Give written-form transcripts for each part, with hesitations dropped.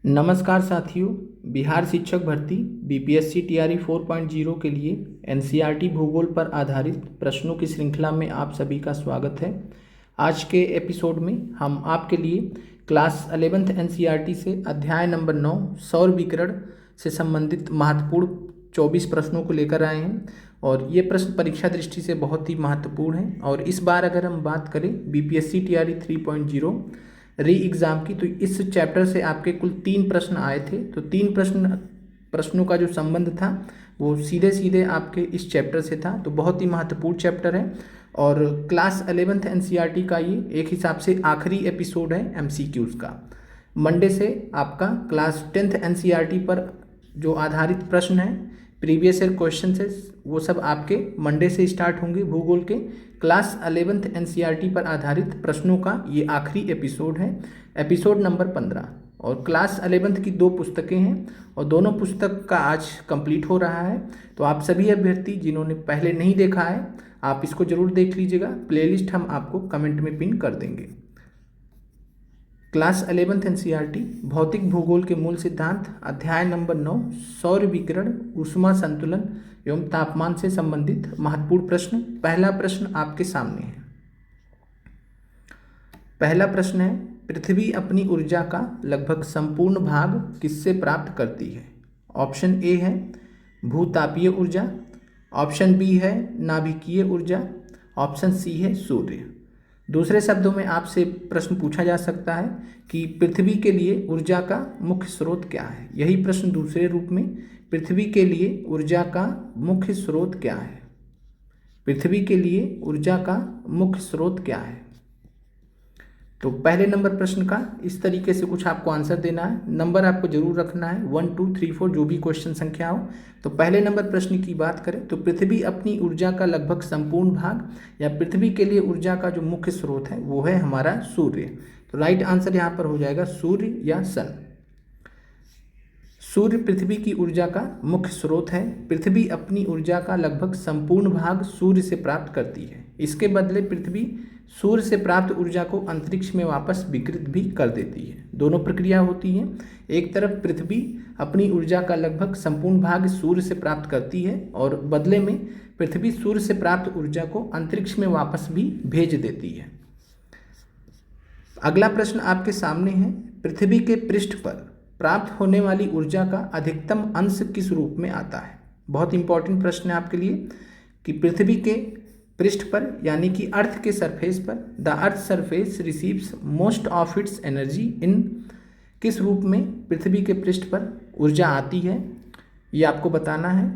नमस्कार साथियों। बिहार शिक्षक भर्ती बीपीएससी टीआरई 4.0 के लिए एनसीईआरटी भूगोल पर आधारित प्रश्नों की श्रृंखला में आप सभी का स्वागत है। आज के एपिसोड में हम आपके लिए क्लास 11th एनसीईआरटी से अध्याय नंबर 9 सौर विकिरण से संबंधित महत्वपूर्ण 24 प्रश्नों को लेकर आए हैं और ये प्रश्न परीक्षा दृष्टि से बहुत ही महत्वपूर्ण है। और इस बार अगर हम बात करें बीपीएससी टीआरई 3.0 री एग्ज़ाम की, तो इस चैप्टर से आपके कुल 3 प्रश्न आए थे। तो 3 प्रश्नों का जो संबंध था वो सीधे सीधे आपके इस चैप्टर से था। तो बहुत ही महत्वपूर्ण चैप्टर है और क्लास 11th एनसीईआरटी का ये एक हिसाब से आखिरी एपिसोड है एमसीक्यूज़ का। मंडे से आपका क्लास 10th एनसीईआरटी पर जो आधारित प्रश्न है, प्रीवियस ईयर क्वेश्चन है, वो सब आपके मंडे से स्टार्ट होंगे। भूगोल के क्लास 11th एनसीईआरटी पर आधारित प्रश्नों का ये आखिरी एपिसोड है, एपिसोड नंबर 15। और क्लास 11th की 2 पुस्तकें हैं और दोनों पुस्तक का आज कंप्लीट हो रहा है। तो आप सभी अभ्यर्थी जिन्होंने पहले नहीं देखा है, आप इसको जरूर देख लीजिएगा। प्लेलिस्ट हम आपको कमेंट में पिन कर देंगे। क्लास 11th एनसीईआरटी भौतिक भूगोल के मूल सिद्धांत अध्याय नंबर 9 सौर विकिरण, ऊष्मा संतुलन एवं तापमान से संबंधित महत्वपूर्ण प्रश्न। पहला प्रश्न आपके सामने है। पहला प्रश्न है, पृथ्वी अपनी ऊर्जा का लगभग संपूर्ण भाग किससे प्राप्त करती है? ऑप्शन ए है भूतापीय ऊर्जा, ऑप्शन बी है नाभिकीय ऊर्जा, ऑप्शन सी है सूर्य। दूसरे शब्दों में आपसे प्रश्न पूछा जा सकता है कि पृथ्वी के लिए ऊर्जा का मुख्य स्रोत क्या है। यही प्रश्न दूसरे रूप में, पृथ्वी के लिए ऊर्जा का मुख्य स्रोत क्या है? पृथ्वी के लिए ऊर्जा का मुख्य स्रोत क्या है? तो पहले नंबर प्रश्न का इस तरीके से कुछ आपको आंसर देना है। नंबर आपको जरूर रखना है 1 2 3 4 जो भी क्वेश्चन संख्या हो। तो पहले नंबर प्रश्न की बात करें तो पृथ्वी अपनी ऊर्जा का लगभग संपूर्ण भाग या पृथ्वी के लिए ऊर्जा का जो मुख्य स्रोत है वो है हमारा सूर्य। तो राइट आंसर यहाँ पर हो जाएगा सूर्य या सन। सूर्य पृथ्वी की ऊर्जा का मुख्य स्रोत है। पृथ्वी अपनी ऊर्जा का लगभग संपूर्ण भाग सूर्य से प्राप्त करती है। इसके बदले पृथ्वी सूर्य से प्राप्त ऊर्जा को अंतरिक्ष में वापस विकृत भी कर देती है। दोनों प्रक्रिया होती है। एक तरफ पृथ्वी अपनी ऊर्जा का लगभग संपूर्ण भाग सूर्य से प्राप्त करती है और बदले में पृथ्वी सूर्य से प्राप्त ऊर्जा को अंतरिक्ष में वापस भी भेज देती है। अगला प्रश्न आपके सामने है, पृथ्वी के पृष्ठ पर प्राप्त होने वाली ऊर्जा का अधिकतम अंश किस रूप में आता है? बहुत इंपॉर्टेंट प्रश्न है आपके लिए कि पृथ्वी के पृष्ठ पर यानी कि अर्थ के सरफेस पर the earth surface receives most of its energy in, किस रूप में पृथ्वी के पृष्ठ पर ऊर्जा आती है ये आपको बताना है।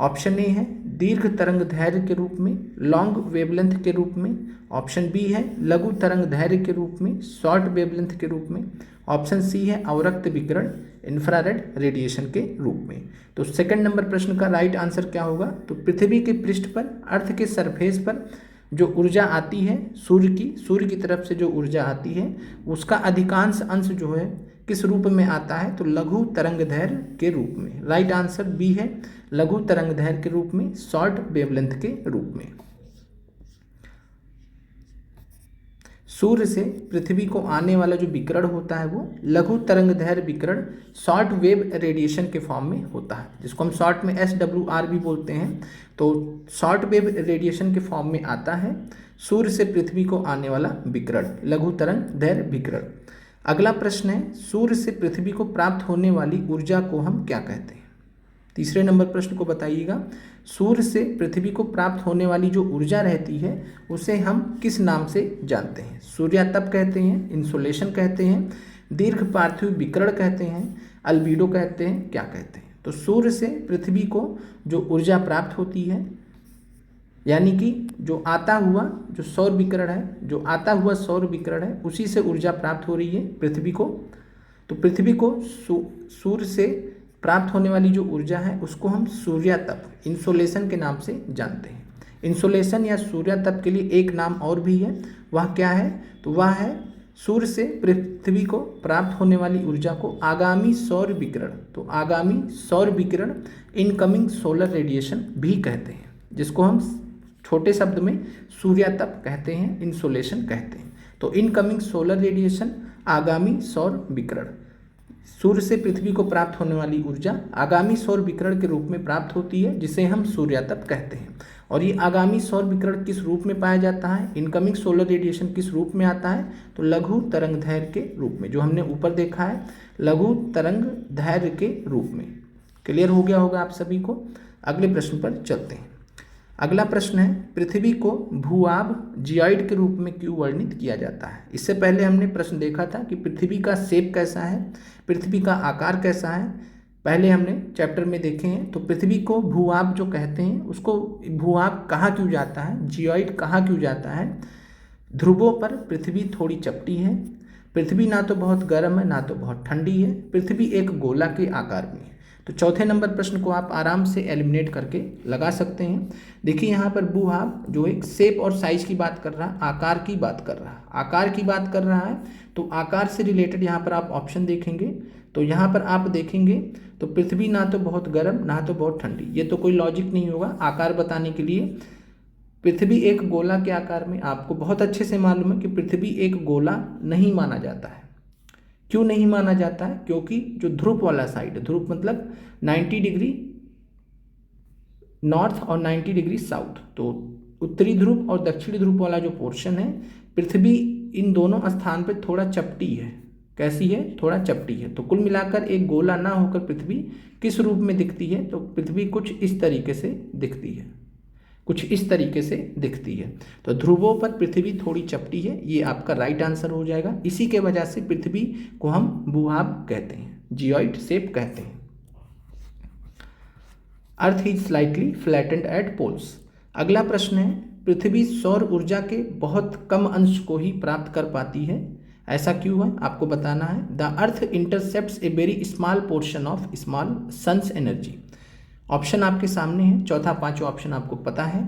ऑप्शन ए है दीर्घ तरंग दैर्घ्य के रूप में, लॉन्ग वेवलेंथ के रूप में। ऑप्शन बी है लघु तरंग दैर्घ्य के रूप में, शॉर्ट वेवलेंथ के रूप में। ऑप्शन सी है अवरक्त विकिरण, इंफ्रारेड रेडिएशन के रूप में। तो सेकंड नंबर प्रश्न का राइट आंसर क्या होगा? तो पृथ्वी के पृष्ठ पर अर्थ के सरफेस पर जो ऊर्जा आती है सूर्य की तरफ से जो ऊर्जा आती है उसका अधिकांश अंश जो है किस रूप में आता है? तो लघु तरंग दैर्घ्य के रूप में। राइट आंसर बी है लघु तरंग दैर्घ्य के रूप में, शॉर्ट वेवलेंथ के रूप में। सूर्य से पृथ्वी को आने वाला जो विकिरण होता है वो लघु तरंग दैर्घ्य विकिरण शॉर्ट वेव रेडिएशन के फॉर्म में होता है, जिसको हम शॉर्ट में SWR भी बोलते हैं। तो शॉर्ट वेव रेडिएशन के फॉर्म में आता है सूर्य से पृथ्वी को आने वाला विकिरण, लघु तरंग दैर्घ्य विकिरण। अगला प्रश्न है, सूर्य से पृथ्वी को प्राप्त होने वाली ऊर्जा को हम क्या कहते हैं? तीसरे नंबर प्रश्न को बताइएगा, सूर्य से पृथ्वी को प्राप्त होने वाली जो ऊर्जा रहती है उसे हम किस नाम से जानते हैं? सूर्यातप कहते हैं, इंसोलेशन कहते हैं, दीर्घ पार्थिव विकिरण कहते हैं, अल्बीडो कहते हैं, क्या कहते हैं? तो सूर्य से पृथ्वी को जो ऊर्जा प्राप्त होती है यानी कि जो आता हुआ जो सौर विकिरण है, जो आता हुआ सौर विकिरण है उसी से ऊर्जा प्राप्त हो रही है पृथ्वी को। तो पृथ्वी को सूर्य से प्राप्त होने वाली जो ऊर्जा है उसको हम सूर्यातप, इंसोलेशन के नाम से जानते हैं। इंसोलेशन या सूर्यातप के लिए एक नाम और भी है, वह क्या है? तो वह है सूर्य से पृथ्वी को प्राप्त होने वाली ऊर्जा को आगामी सौर विकिरण। तो आगामी सौर विकिरण इनकमिंग सोलर रेडिएशन भी कहते हैं, जिसको हम छोटे शब्द में सूर्यातप कहते हैं, इंसोलेशन कहते हैं। तो इनकमिंग सोलर रेडिएशन, आगामी सौर विकिरण। सूर्य से पृथ्वी को प्राप्त होने वाली ऊर्जा आगामी सौर विकिरण के रूप में प्राप्त होती है, जिसे हम सूर्यातप कहते हैं। और ये आगामी सौर विकिरण किस रूप में पाया जाता है, इनकमिंग सोलर रेडिएशन किस रूप में आता है, तो लघु तरंगदैर्घ्य के रूप में, जो हमने ऊपर देखा है लघु तरंगदैर्घ्य के रूप में। क्लियर हो गया होगा आप सभी को। अगले प्रश्न पर चलते हैं। अगला प्रश्न है, पृथ्वी को भूआब जियोइड के रूप में क्यों वर्णित किया जाता है। इससे पहले हमने प्रश्न देखा था कि पृथ्वी का शेप कैसा है, पृथ्वी का आकार कैसा है, पहले हमने चैप्टर में देखे हैं। तो पृथ्वी को भूआब जो कहते हैं, उसको भूआब कहा क्यों जाता है, जियोइड कहा क्यों जाता है। ध्रुवों पर पृथ्वी थोड़ी चपटी है, पृथ्वी ना तो बहुत गर्म है ना तो बहुत ठंडी है, पृथ्वी एक गोला के आकार में है। तो चौथे नंबर प्रश्न को आप आराम से एलिमिनेट करके लगा सकते हैं। देखिए यहाँ पर भूआब जो एक शेप और साइज की बात कर रहा है, आकार की बात कर रहा है, आकार की बात कर रहा है, तो आकार से रिलेटेड यहाँ पर आप ऑप्शन देखेंगे तो यहाँ पर आप देखेंगे तो पृथ्वी ना तो बहुत गर्म ना तो बहुत ठंडी, ये तो कोई लॉजिक नहीं होगा आकार बताने के लिए। पृथ्वी एक गोला के आकार में, आपको बहुत अच्छे से मालूम है कि पृथ्वी एक गोला नहीं माना जाता है। क्यों नहीं माना जाता है, क्योंकि जो ध्रुव वाला साइड, ध्रुव मतलब 90 डिग्री नॉर्थ और 90 डिग्री साउथ, तो उत्तरी ध्रुव और दक्षिणी ध्रुव वाला जो पोर्शन है, पृथ्वी इन दोनों स्थान पे थोड़ा चपटी है। कैसी है, थोड़ा चपटी है। तो कुल मिलाकर एक गोला ना होकर पृथ्वी किस रूप में दिखती है, तो पृथ्वी कुछ इस तरीके से दिखती है, कुछ इस तरीके से दिखती है। तो ध्रुवों पर पृथ्वी थोड़ी चपटी है, ये आपका राइट आंसर हो जाएगा। इसी के वजह से पृथ्वी को हम भूभाग कहते हैं, जियोइड शेप कहते हैं। Earth is slightly flattened at poles. अगला प्रश्न है, पृथ्वी सौर ऊर्जा के बहुत कम अंश को ही प्राप्त कर पाती है, ऐसा क्यों है आपको बताना है। The earth intercepts a very small portion of small sun's energy. Option आपके सामने है, चौथा पांचवा ऑप्शन आपको पता है।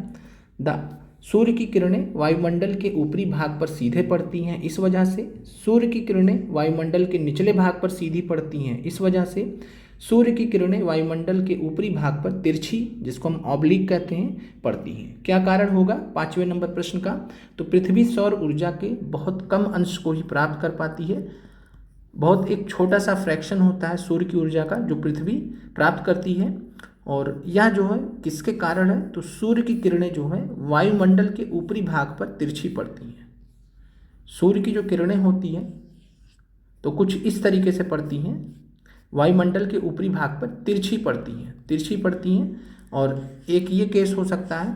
द सूर्य की किरणें वायुमंडल के ऊपरी भाग पर सीधे पड़ती हैं, इस वजह से। सूर्य की किरणें वायुमंडल के निचले भाग पर सीधी पड़ती हैं, इस वजह से। सूर्य की किरणें वायुमंडल के ऊपरी भाग पर तिरछी, जिसको हम ऑब्लिक कहते हैं, पड़ती हैं। क्या कारण होगा पांचवें नंबर प्रश्न का, तो पृथ्वी सौर ऊर्जा के बहुत कम अंश को ही प्राप्त कर पाती है। बहुत एक छोटा सा फ्रैक्शन होता है सूर्य की ऊर्जा का जो पृथ्वी प्राप्त करती है, और यह जो है किसके कारण है, तो सूर्य की किरणें जो है वायुमंडल के ऊपरी भाग पर तिरछी पड़ती हैं। सूर्य की जो किरणें होती हैं तो कुछ इस तरीके से पड़ती हैं, वायुमंडल के ऊपरी भाग पर तिरछी पड़ती हैं। और एक ये केस हो सकता है,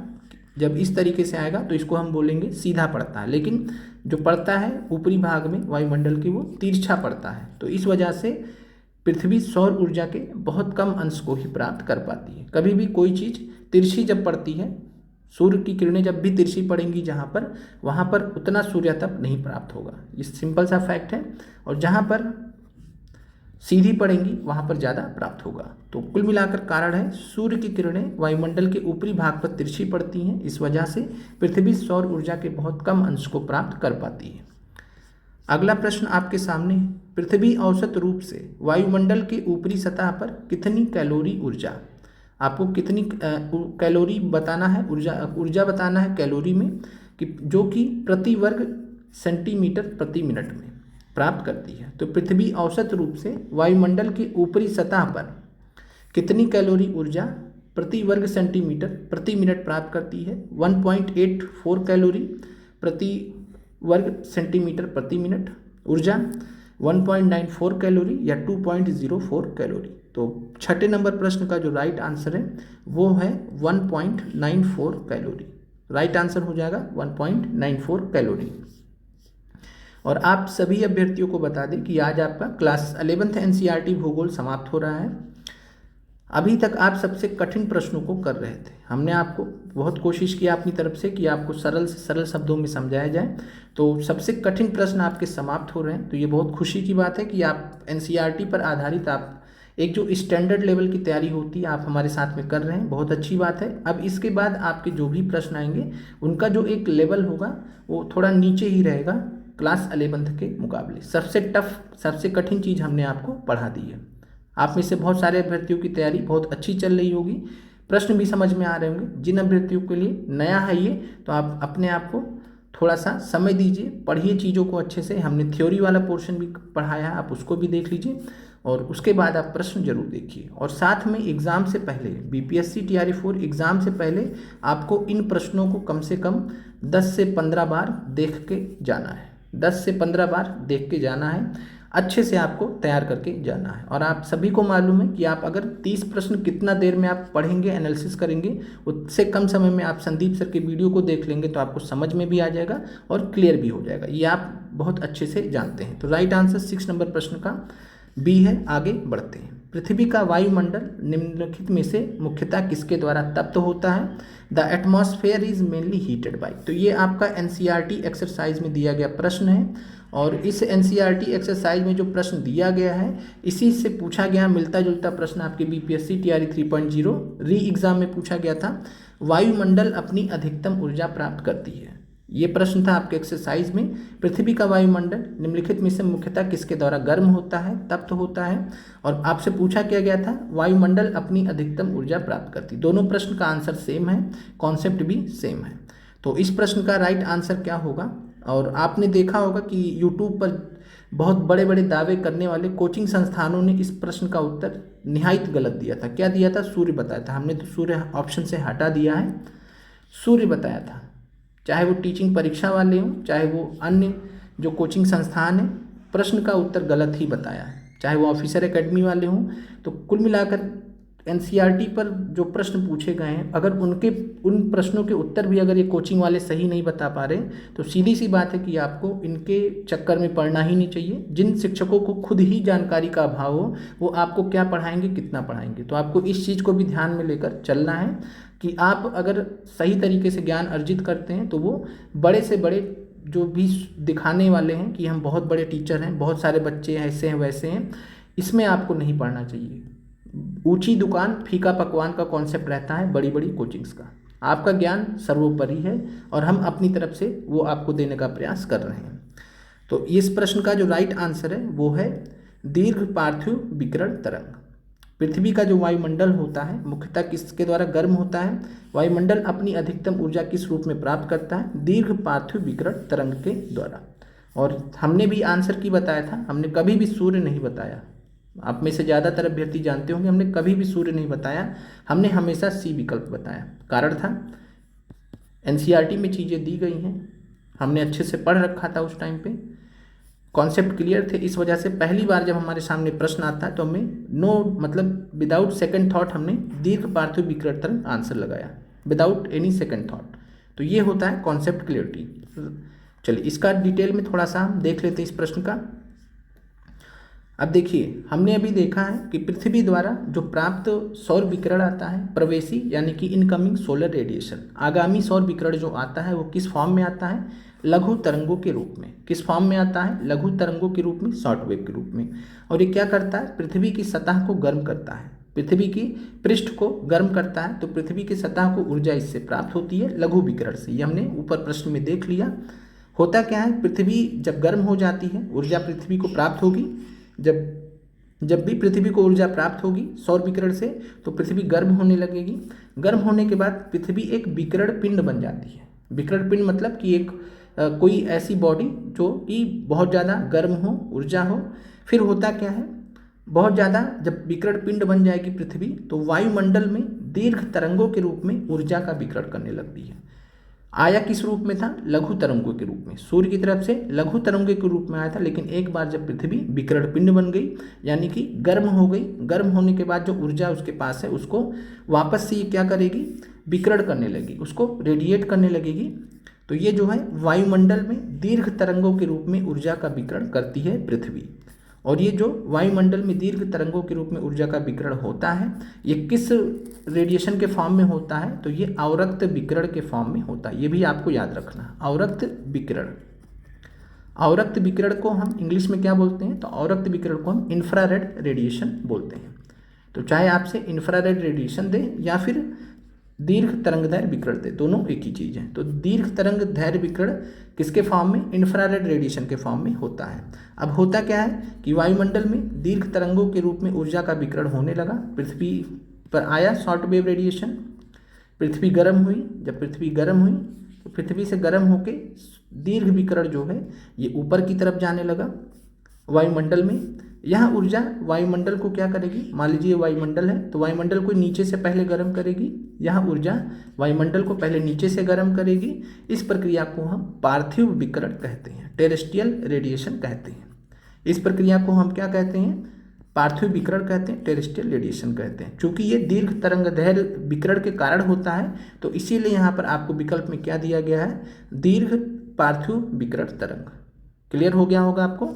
जब इस तरीके से आएगा तो इसको हम बोलेंगे सीधा पड़ता है, लेकिन जो पड़ता है ऊपरी भाग में वायुमंडल के, वो तिरछा पड़ता है। तो इस वजह से पृथ्वी सौर ऊर्जा के बहुत कम अंश को ही प्राप्त कर पाती है। कभी भी कोई चीज़ तिरछी जब पड़ती है, सूर्य की किरणें जब भी तिरछी पड़ेंगी जहाँ पर, वहाँ पर उतना सूर्यातप नहीं प्राप्त होगा। ये सिंपल सा फैक्ट है। और जहाँ पर सीधी पड़ेंगी वहाँ पर ज़्यादा प्राप्त होगा। तो कुल मिलाकर कारण है, सूर्य की किरणें वायुमंडल के ऊपरी भाग पर तिरछी पड़ती हैं, इस वजह से पृथ्वी सौर ऊर्जा के बहुत कम अंश को प्राप्त कर पाती है। अगला प्रश्न आपके सामने है, पृथ्वी औसत रूप से वायुमंडल के ऊपरी सतह पर कितनी कैलोरी ऊर्जा, आपको कितनी कैलोरी बताना है, ऊर्जा बताना है कैलोरी में, कि जो कि प्रति वर्ग सेंटीमीटर प्रति मिनट में प्राप्त करती है। तो पृथ्वी औसत रूप से वायुमंडल की ऊपरी सतह पर कितनी कैलोरी ऊर्जा प्रति वर्ग सेंटीमीटर प्रति मिनट प्राप्त करती है। 1.84 कैलोरी प्रति वर्ग सेंटीमीटर प्रति मिनट। ऊर्जा 1.94 कैलोरी या 2.04 कैलोरी। तो छठे नंबर प्रश्न का जो राइट आंसर है वो है 1.94 कैलोरी। राइट आंसर हो जाएगा 1.94 कैलोरी। और आप सभी अभ्यर्थियों को बता दें कि आज आपका क्लास 11th एनसीईआरटी भूगोल समाप्त हो रहा है। अभी तक आप सबसे कठिन प्रश्नों को कर रहे थे, हमने आपको बहुत कोशिश की अपनी तरफ से कि आपको सरल से सरल शब्दों में समझाया जाए। तो सबसे कठिन प्रश्न आपके समाप्त हो रहे हैं, तो ये बहुत खुशी की बात है कि आप एनसीईआरटी पर आधारित आप एक जो स्टैंडर्ड लेवल की तैयारी होती है आप हमारे साथ में कर रहे हैं, बहुत अच्छी बात है। अब इसके बाद आपके जो भी प्रश्न आएंगे उनका जो एक लेवल होगा वो थोड़ा नीचे ही रहेगा क्लास 11th के मुकाबले। सबसे टफ, सबसे कठिन चीज़ हमने आपको पढ़ा दी है। आप में से बहुत सारे अभ्यर्थियों की तैयारी बहुत अच्छी चल रही होगी, प्रश्न भी समझ में आ रहे होंगे। जिन अभ्यर्थियों के लिए नया है ये, तो आप अपने आप को थोड़ा सा समय दीजिए, पढ़िए चीज़ों को अच्छे से। हमने थ्योरी वाला पोर्शन भी पढ़ाया है, आप उसको भी देख लीजिए और उसके बाद आप प्रश्न जरूर देखिए। और साथ में एग्ज़ाम से पहले, बीपीएससी टीआरई 4 एग्ज़ाम से पहले आपको इन प्रश्नों को कम से कम 10 से 15 बार देख के जाना है। 10 से 15 बार देख के जाना है, अच्छे से आपको तैयार करके जाना है। और आप सभी को मालूम है कि आप अगर 30 प्रश्न कितना देर में आप पढ़ेंगे, एनालिसिस करेंगे, उससे कम समय में आप संदीप सर के वीडियो को देख लेंगे तो आपको समझ में भी आ जाएगा और क्लियर भी हो जाएगा। ये आप बहुत अच्छे से जानते हैं। तो राइट आंसर 6 नंबर प्रश्न का बी है। आगे बढ़ते हैं। पृथ्वी का वायुमंडल निम्नलिखित में से मुख्यतः किसके द्वारा तप्त होता है? The atmosphere is mainly heated by. तो ये आपका एनसीईआरटी एक्सरसाइज में दिया गया प्रश्न है और इस एनसीईआरटी एक्सरसाइज में जो प्रश्न दिया गया है इसी से पूछा गया मिलता जुलता प्रश्न आपके बीपीएससी टीआरई 3.0 री एग्जाम में पूछा गया था। वायुमंडल अपनी अधिकतम ऊर्जा प्राप्त करती है, ये प्रश्न था आपके एक्सरसाइज में। पृथ्वी का वायुमंडल निम्नलिखित में से मुख्यतः किसके द्वारा गर्म होता है, तप्त होता है? और आपसे पूछा क्या गया था, वायुमंडल अपनी अधिकतम ऊर्जा प्राप्त करती। दोनों प्रश्न का आंसर सेम है, कॉन्सेप्ट भी सेम है। तो इस प्रश्न का राइट आंसर क्या होगा? और आपने देखा होगा कि यूट्यूब पर बहुत बड़े बड़े दावे करने वाले कोचिंग संस्थानों ने इस प्रश्न का उत्तर निहायत गलत दिया था। क्या दिया था? सूर्य बताया था। हमने तो सूर्य ऑप्शन से हटा दिया है, सूर्य बताया था। चाहे वो टीचिंग परीक्षा वाले हों, चाहे वो अन्य जो कोचिंग संस्थान है, प्रश्न का उत्तर गलत ही बताया है। चाहे वो ऑफिसर एकेडमी वाले हों, तो कुल मिलाकर एनसीईआरटी पर जो प्रश्न पूछे गए हैं, अगर उन प्रश्नों के उत्तर भी अगर ये कोचिंग वाले सही नहीं बता पा रहे तो सीधी सी बात है कि आपको इनके चक्कर में पढ़ना ही नहीं चाहिए। जिन शिक्षकों को खुद ही जानकारी का अभाव हो वो आपको क्या पढ़ाएंगे, कितना पढ़ाएंगे। तो आपको इस चीज़ को भी ध्यान में लेकर चलना है कि आप अगर सही तरीके से ज्ञान अर्जित करते हैं तो वो बड़े से बड़े जो भी दिखाने वाले हैं कि हम बहुत बड़े टीचर हैं, बहुत सारे बच्चे ऐसे हैं वैसे हैं, इसमें आपको नहीं पढ़ना चाहिए। ऊंची दुकान फीका पकवान का कॉन्सेप्ट रहता है बड़ी बड़ी कोचिंग्स का। आपका ज्ञान सर्वोपरि है और हम अपनी तरफ से वो आपको देने का प्रयास कर रहे हैं। तो इस प्रश्न का जो राइट आंसर है वो है दीर्घ पार्थिव विकिरण तरंग। पृथ्वी का जो वायुमंडल होता है मुख्यतः किसके द्वारा गर्म होता है? वायुमंडल अपनी अधिकतम ऊर्जा किस रूप में प्राप्त करता है? दीर्घ पार्थिव विकिरण तरंग के द्वारा। और हमने भी आंसर की बताया था, हमने कभी भी सूर्य नहीं बताया। आप में से ज़्यादातर अभ्यर्थी जानते होंगे हमने कभी भी सूर्य नहीं बताया, हमने हमेशा सी विकल्प बताया। कारण था एनसीईआरटी में चीज़ें दी गई हैं, हमने अच्छे से पढ़ रखा था, उस टाइम पे कॉन्सेप्ट क्लियर थे। इस वजह से पहली बार जब हमारे सामने प्रश्न आता है तो हमें मतलब विदाउट सेकंड थॉट हमने दीर्घ पार्थिव विकिरण तरंग आंसर लगाया, विदाउट एनी सेकंड थॉट। तो ये होता है कॉन्सेप्ट क्लियरिटी। चलिए इसका डिटेल में थोड़ा सा हम देख लेते हैं इस प्रश्न का। अब देखिए, हमने अभी देखा है कि पृथ्वी द्वारा जो प्राप्त सौर विकिरण आता है प्रवेशी यानी कि इनकमिंग सोलर रेडिएशन, आगामी सौर विकिरण जो आता है वो किस फॉर्म में आता है? लघु तरंगों के रूप में। किस फॉर्म में आता है? लघु तरंगों के रूप में, शॉर्ट वेव के रूप में। और ये क्या करता है? पृथ्वी की सतह को गर्म करता है, पृथ्वी की पृष्ठ को गर्म करता है। तो पृथ्वी की सतह को ऊर्जा इससे प्राप्त होती है लघु विकिरण से। ये हमने ऊपर प्रश्न में देख लिया। होता क्या है, पृथ्वी जब गर्म हो जाती है, ऊर्जा पृथ्वी को प्राप्त होगी। जब भी पृथ्वी को ऊर्जा प्राप्त होगी सौर विकिरण से तो पृथ्वी गर्म होने लगेगी। गर्म होने के बाद पृथ्वी एक विकिरण पिंड बन जाती है। विकिरण पिंड मतलब कि एक कोई ऐसी बॉडी जो कि बहुत ज़्यादा गर्म हो, ऊर्जा हो। फिर होता क्या है, बहुत ज़्यादा जब विकिरण पिंड बन जाएगी पृथ्वी तो वायुमंडल में दीर्घ तरंगों के रूप में ऊर्जा का विकिरण करने लगती है। आया किस रूप में था? लघु तरंगों के रूप में। सूर्य की तरफ से लघु तरंगों के रूप में आया था, लेकिन एक बार जब पृथ्वी विकिरण पिंड बन गई यानी कि गर्म हो गई, गर्म होने के बाद जो ऊर्जा उसके पास है उसको वापस से ये क्या करेगी? विकिरण करने लगेगी, उसको रेडिएट करने लगेगी। तो ये जो है वायुमंडल में दीर्घ तरंगों के रूप में ऊर्जा का विकिरण करती है पृथ्वी। और ये जो वायुमंडल में दीर्घ तरंगों के रूप में ऊर्जा का विकिरण होता है ये किस रेडिएशन के फॉर्म में होता है? तो ये अवरक्त विकिरण के फॉर्म में होता है। ये भी आपको याद रखना, अवरक्त विकिरण। अवरक्त विकिरण को हम इंग्लिश में क्या बोलते हैं? तो अवरक्त विकिरण को हम इंफ्रारेड रेडिएशन बोलते हैं। तो चाहे आपसे इंफ्रारेड रेडिएशन दे या फिर दीर्घ तरंगदैर्घ्य विकिरण दे, दोनों एक ही चीज़ है। तो दीर्घ तरंगदैर्घ्य विकिरण किसके फॉर्म में? इंफ्रारेड रेडिएशन के फॉर्म में होता है। अब होता क्या है कि वायुमंडल में दीर्घ तरंगों के रूप में ऊर्जा का विकिरण होने लगा, पृथ्वी पर आया शॉर्ट वेव रेडिएशन, पृथ्वी गर्म हुई। जब पृथ्वी गर्म हुई तो पृथ्वी से गर्म होके दीर्घ विकिरण जो है ये ऊपर की तरफ जाने लगा वायुमंडल में। यहाँ ऊर्जा वायुमंडल को क्या करेगी, मान लीजिए वायुमंडल है तो वायुमंडल को नीचे से पहले गर्म करेगी, यहाँ ऊर्जा वायुमंडल को पहले नीचे से गर्म करेगी। इस प्रक्रिया को हम पार्थिव विकिरण कहते हैं, टेरेस्ट्रियल रेडिएशन कहते हैं। इस प्रक्रिया को हम क्या कहते हैं, पार्थिव विकिरण कहते हैं, टेरेस्ट्रियल रेडिएशन कहते हैं। चूंकि ये दीर्घ तरंगदैर्घ्य विकिरण के कारण होता है तो इसीलिए यहाँ पर आपको विकल्प में क्या दिया गया है, दीर्घ पार्थिव विकिरण तरंग। क्लियर हो गया होगा आपको।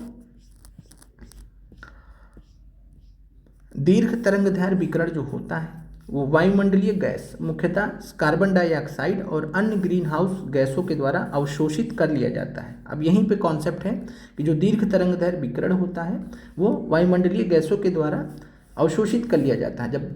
दीर्घ तरंगदैर्घ्य विकिरण जो होता है वो वायुमंडलीय गैस मुख्यतः कार्बन डाइऑक्साइड और अन्य ग्रीन हाउस गैसों के द्वारा अवशोषित कर लिया जाता है। अब यहीं पे कॉन्सेप्ट है कि जो दीर्घ तरंगदैर्घ्य विकिरण होता है वो वायुमंडलीय गैसों के द्वारा अवशोषित कर लिया जाता है। जब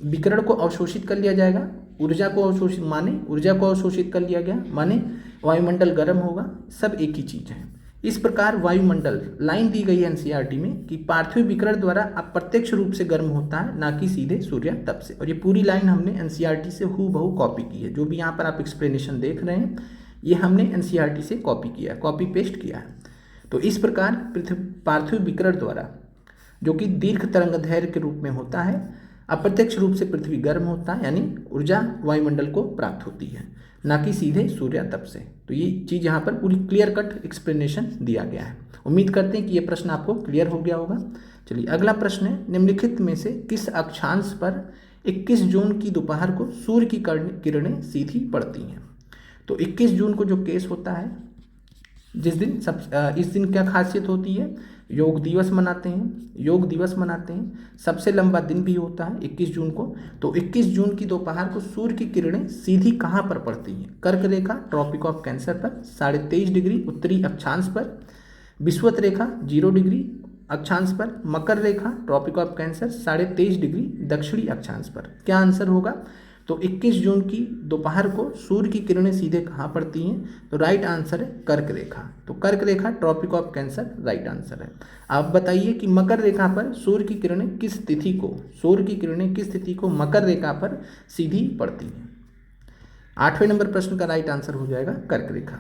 विकिरण को अवशोषित कर लिया जाएगा, ऊर्जा को अवशोषित माने ऊर्जा को अवशोषित कर लिया गया माने वायुमंडल गर्म होगा, सब एक ही चीज़ है। इस प्रकार वायुमंडल लाइन दी गई है एनसीईआरटी में कि पार्थिव विकिरण द्वारा अप्रत्यक्ष रूप से गर्म होता है, ना कि सीधे सूर्य तप से। और ये पूरी लाइन हमने एनसीईआरटी से हूबहू कॉपी की है। जो भी यहाँ पर आप एक्सप्लेनेशन देख रहे हैं ये हमने एनसीईआरटी से कॉपी किया है, कॉपी पेस्ट किया है। तो इस प्रकार पार्थिव विकिरण द्वारा जो कि दीर्घ तरंगदैर्घ्य के रूप में होता है अप्रत्यक्ष रूप से पृथ्वी गर्म होता है, यानी ऊर्जा वायुमंडल को प्राप्त होती है, ना कि सीधे सूर्य तप से। तो ये चीज़ यहाँ पर पूरी क्लियर कट एक्सप्लेनेशन दिया गया है। उम्मीद करते हैं कि ये प्रश्न आपको क्लियर हो गया होगा। चलिए अगला प्रश्न है, निम्नलिखित में से किस अक्षांश पर 21 जून की दोपहर को सूर्य की किरणें सीधी पड़ती हैं। तो 21 जून को जो केस होता है, जिस दिन इस दिन क्या खासियत होती है, योग दिवस मनाते हैं, सबसे लंबा दिन भी होता है 21 जून को। तो 21 जून की दोपहर को सूर्य की किरणें सीधी कहाँ पर पड़ती हैं, कर्क रेखा ट्रॉपिक ऑफ कैंसर पर 23.5 डिग्री उत्तरी अक्षांश पर, विषुवत रेखा 0 डिग्री अक्षांश पर, मकर रेखा ट्रॉपिक ऑफ कैंसर 23.5 डिग्री दक्षिणी अक्षांश पर। क्या आंसर होगा, तो 21 जून की दोपहर को सूर्य की किरणें सीधे कहाँ पड़ती हैं, तो राइट आंसर है कर्क रेखा। तो कर्क रेखा tropic of cancer right answer है। आप बताइए कि मकर रेखा पर सूर्य की किरणें किस तिथि को मकर रेखा पर सीधी पड़ती हैं। 8वें नंबर प्रश्न का राइट आंसर हो जाएगा कर्क रेखा।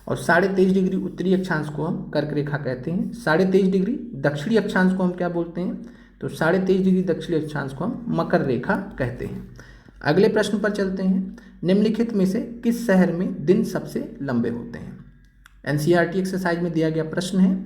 और 23.5 डिग्री उत्तरी अक्षांश को हम कर्क रेखा कहते हैं। 23.5 डिग्री दक्षिणी अक्षांश को हम क्या बोलते हैं, तो 23.5 डिग्री दक्षिणी अक्षांश को हम मकर रेखा कहते हैं। अगले प्रश्न पर चलते हैं, निम्नलिखित में से किस शहर में दिन सबसे लंबे होते हैं। एनसीईआरटी एक्सरसाइज में दिया गया प्रश्न है।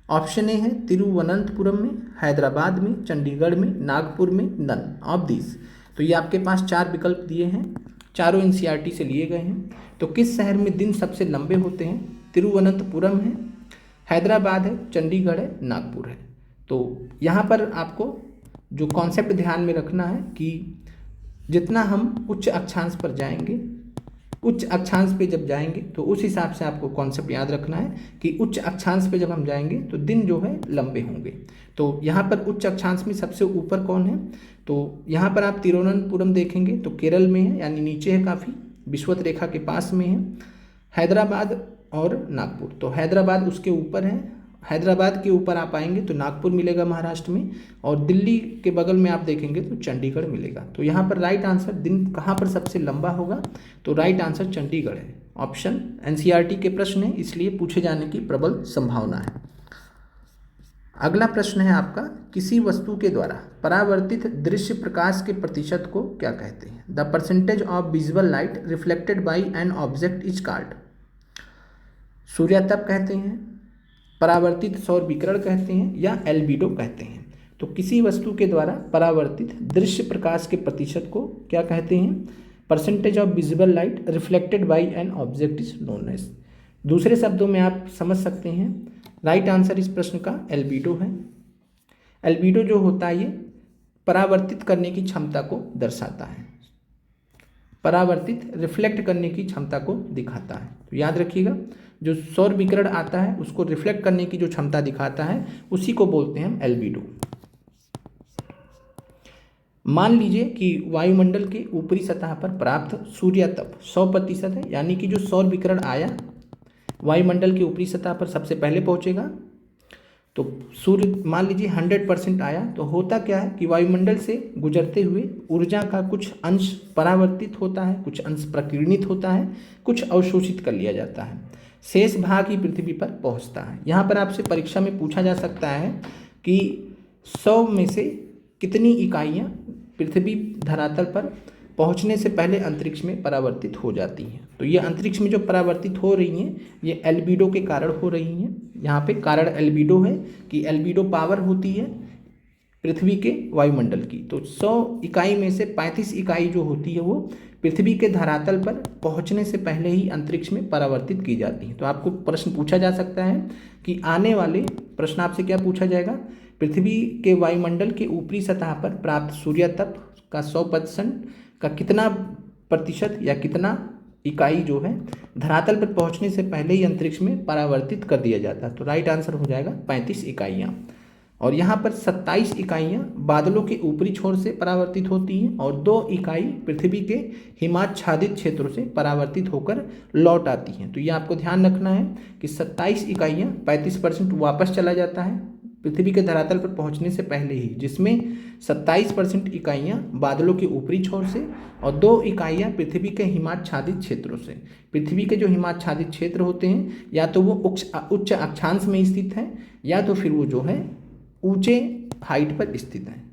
ऑप्शन ए है तिरुवनंतपुरम में, हैदराबाद में, चंडीगढ़ में, नागपुर में, नन ऑफ दिस। तो ये आपके पास 4 विकल्प दिए हैं, चारों एनसीईआरटी से लिए गए हैं। तो किस शहर में दिन सबसे लंबे होते हैं, तिरुवनंतपुरम है, हैदराबाद है, चंडीगढ़ है, नागपुर है। तो यहाँ पर आपको जो कॉन्सेप्ट ध्यान में रखना है कि जितना हम उच्च अक्षांश पर जाएंगे, उच्च अक्षांश पे जब जाएंगे तो उस हिसाब से आपको कॉन्सेप्ट याद रखना है कि उच्च अक्षांश पे जब हम जाएंगे तो दिन जो है लंबे होंगे। तो यहाँ पर उच्च अक्षांश में सबसे ऊपर कौन है, तो यहाँ पर आप तिरुवनंतपुरम देखेंगे तो केरल में है, यानी नीचे है काफ़ी, विषुवत रेखा के पास में है। हैदराबाद और नागपुर, तो हैदराबाद उसके ऊपर है, हैदराबाद के ऊपर आप आएंगे तो नागपुर मिलेगा महाराष्ट्र में, और दिल्ली के बगल में आप देखेंगे तो चंडीगढ़ मिलेगा। तो यहाँ पर राइट आंसर दिन कहाँ पर सबसे लंबा होगा, तो राइट आंसर चंडीगढ़ है। ऑप्शन एनसीईआरटी के प्रश्न है, इसलिए पूछे जाने की प्रबल संभावना है। अगला प्रश्न है आपका, किसी वस्तु के द्वारा परावर्तित दृश्य प्रकाश के प्रतिशत को क्या कहते हैं। The percentage of visual light reflected by an object is called. सूर्यातप कहते हैं, परावर्तित सौर विकिरण कहते हैं, या एल्बिडो कहते हैं। तो किसी वस्तु के द्वारा परावर्तित दृश्य प्रकाश के प्रतिशत को क्या कहते हैं, percentage of visible light reflected by an object is known as. दूसरे शब्दों में आप समझ सकते हैं राइट आंसर इस प्रश्न का एल्बिडो है। एल्बिडो जो होता है ये परावर्तित करने की क्षमता को दर्शाता है, परावर्तित रिफ्लेक्ट करने की क्षमता को दिखाता है। तो याद रखिएगा, जो सौर विकिरण आता है उसको रिफ्लेक्ट करने की जो क्षमता दिखाता है उसी को बोलते हैं हम एल्बिडो। मान लीजिए कि वायुमंडल के ऊपरी सतह पर प्राप्त सूर्यातप 100% है, यानी कि जो सौर विकिरण आया वायुमंडल के ऊपरी सतह पर सबसे पहले पहुंचेगा, तो सूर्य मान लीजिए 100% आया तो होता क्या है कि वायुमंडल से गुजरते हुए ऊर्जा का कुछ अंश परावर्तित होता है, कुछ अंश प्रकीर्णित होता है, कुछ अवशोषित कर लिया जाता है, शेष भाग ही पृथ्वी पर पहुंचता है। यहाँ पर आपसे परीक्षा में पूछा जा सकता है कि 100 में से कितनी इकाइयाँ पृथ्वी धरातल पर पहुंचने से पहले अंतरिक्ष में परावर्तित हो जाती हैं। तो ये अंतरिक्ष में जो परावर्तित हो रही हैं ये एल्बिडो के कारण हो रही हैं। यहाँ पे कारण एल्बिडो है कि एल्बिडो पावर होती है पृथ्वी के वायुमंडल की। तो 100 इकाई में से 35 इकाई जो होती है वो पृथ्वी के धरातल पर पहुंचने से पहले ही अंतरिक्ष में परावर्तित की जाती है। तो आपको प्रश्न पूछा जा सकता है कि आने वाले प्रश्न आपसे क्या पूछा जाएगा, पृथ्वी के वायुमंडल के ऊपरी सतह पर प्राप्त सूर्यतप का 100% का कितना प्रतिशत या कितना इकाई जो है धरातल पर पहुंचने से पहले ही अंतरिक्ष में परावर्तित कर दिया जाता है। तो राइट आंसर हो जाएगा 35 इकाइयाँ। और यहाँ पर 27 इकाइयाँ बादलों के ऊपरी छोर से परावर्तित होती हैं और 2 इकाई पृथ्वी के हिमाच्छादित क्षेत्रों से परावर्तित होकर लौट आती हैं। तो ये आपको ध्यान रखना है कि 27 इकाइयाँ 35% वापस चला जाता है पृथ्वी के धरातल पर पहुंचने से पहले ही, जिसमें 27% इकाइयाँ बादलों के ऊपरी छोर से और 2 इकाइयाँ पृथ्वी के हिमाच्छादित क्षेत्रों से। पृथ्वी के जो हिमाच्छादित क्षेत्र होते हैं या तो वो उच्च अक्षांश में स्थित हैं या तो फिर वो जो है ऊंचे हाइट पर स्थित हैं।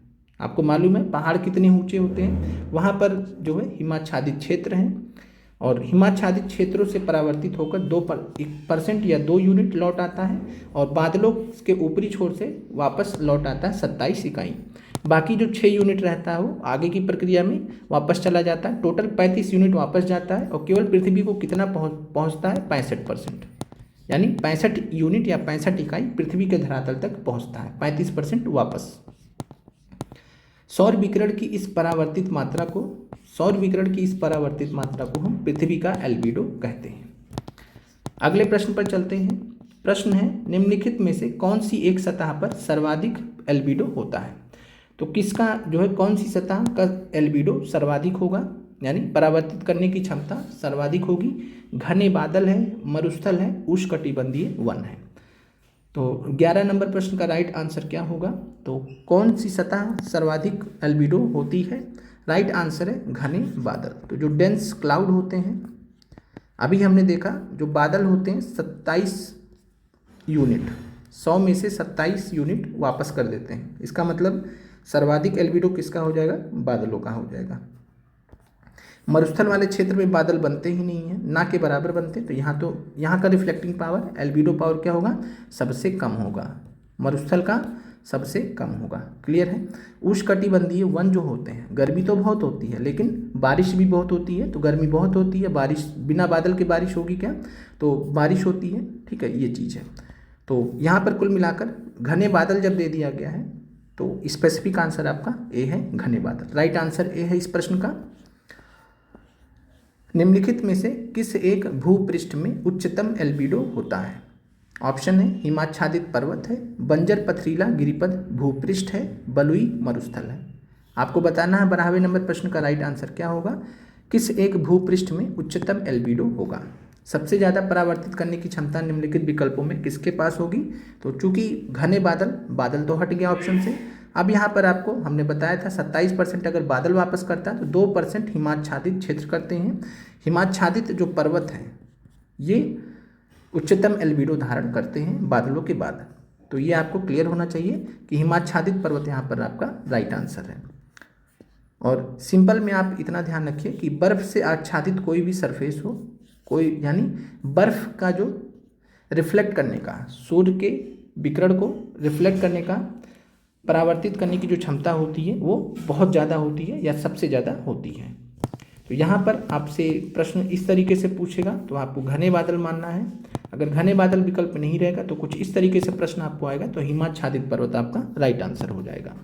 आपको मालूम है पहाड़ कितने ऊंचे होते हैं, वहाँ पर जो है हिमाच्छादित क्षेत्र हैं और हिमाच्छादित क्षेत्रों से परावर्तित होकर 2% या 2 यूनिट लौट आता है और बादलों के ऊपरी छोर से वापस लौट आता है 27 इकाई। बाकी जो 6 यूनिट रहता है वो आगे की प्रक्रिया में वापस चला जाता है। टोटल 35 यूनिट वापस जाता है और केवल पृथ्वी को कितना पहुँचता है 65%, यानी 65 यूनिट या 65 इकाई पृथ्वी के धरातल तक पहुँचता है, 35% वापस। सौर विकिरण की इस परावर्तित मात्रा को हम पृथ्वी का एल्बिडो कहते हैं। अगले प्रश्न पर चलते हैं। प्रश्न है निम्नलिखित में से कौन सी एक सतह पर सर्वाधिक एल्बिडो होता है। तो किसका जो है कौन सी सतह का एल्बिडो सर्वाधिक होगा, यानी परावर्तित करने की क्षमता सर्वाधिक होगी। घने बादल है, मरुस्थल है, उष्णकटिबंधीय वन है। तो 11 नंबर प्रश्न का राइट आंसर क्या होगा, तो कौन सी सतह सर्वाधिक एल्बिडो होती है। राइट आंसर है घने बादल। तो जो डेंस क्लाउड होते हैं, अभी हमने देखा जो बादल होते हैं 27 यूनिट, 100 में से 27 यूनिट वापस कर देते हैं। इसका मतलब सर्वाधिक एल्बिडो किसका हो जाएगा, बादलों का हो जाएगा। मरुस्थल वाले क्षेत्र में बादल बनते ही नहीं हैं, ना के बराबर बनते। तो यहाँ का रिफ्लेक्टिंग पावर एल्बिडो पावर क्या होगा, सबसे कम होगा, मरुस्थल का सबसे कम होगा। क्लियर है। उष्णकटिबंधीय वन जो होते हैं गर्मी तो बहुत होती है लेकिन बारिश भी बहुत होती है। तो गर्मी बहुत होती है, बारिश बिना बादल के बारिश होगी क्या, तो बारिश होती है। ठीक है, ये चीज़ है। तो यहाँ पर कुल मिलाकर घने बादल जब दे दिया गया है तो स्पेसिफिक आंसर आपका ए है, घने बादल। राइट आंसर ए है इस प्रश्न का। निम्नलिखित में से किस एक भूपृष्ठ में उच्चतम एल्बिडो होता है। ऑप्शन है हिमाच्छादित पर्वत है, बंजर पथरीला गिरिपथ भूपृष्ठ है, बलुई मरुस्थल है। आपको बताना है 12वें नंबर प्रश्न का राइट आंसर क्या होगा, किस एक भूपृष्ठ में उच्चतम एल्बिडो होगा। सबसे ज़्यादा परावर्तित करने की क्षमता निम्नलिखित विकल्पों में किसके पास होगी। तो चूंकि घने बादल तो हट गया ऑप्शन से। अब यहाँ पर आपको हमने बताया था 27% अगर बादल वापस करता है तो 2% हिमाच्छादित क्षेत्र करते हैं। हिमाच्छादित जो पर्वत हैं ये उच्चतम एल्बिडो धारण करते हैं बादलों के बाद। तो ये आपको क्लियर होना चाहिए कि हिमाच्छादित पर्वत यहाँ पर आपका राइट आंसर है। और सिंपल में आप इतना ध्यान रखिए कि बर्फ से आच्छादित कोई भी सरफेस हो, कोई यानी बर्फ का जो रिफ्लेक्ट करने का, सूर्य के विकिरण को रिफ्लेक्ट करने का, परावर्तित करने की जो क्षमता होती है वो बहुत ज़्यादा होती है या सबसे ज़्यादा होती है। तो यहाँ पर आपसे प्रश्न इस तरीके से पूछेगा तो आपको घने बादल मानना है। अगर घने बादल विकल्प नहीं रहेगा तो कुछ इस तरीके से प्रश्न आपको आएगा, तो हिमाच्छादित पर्वत आपका राइट आंसर हो जाएगा।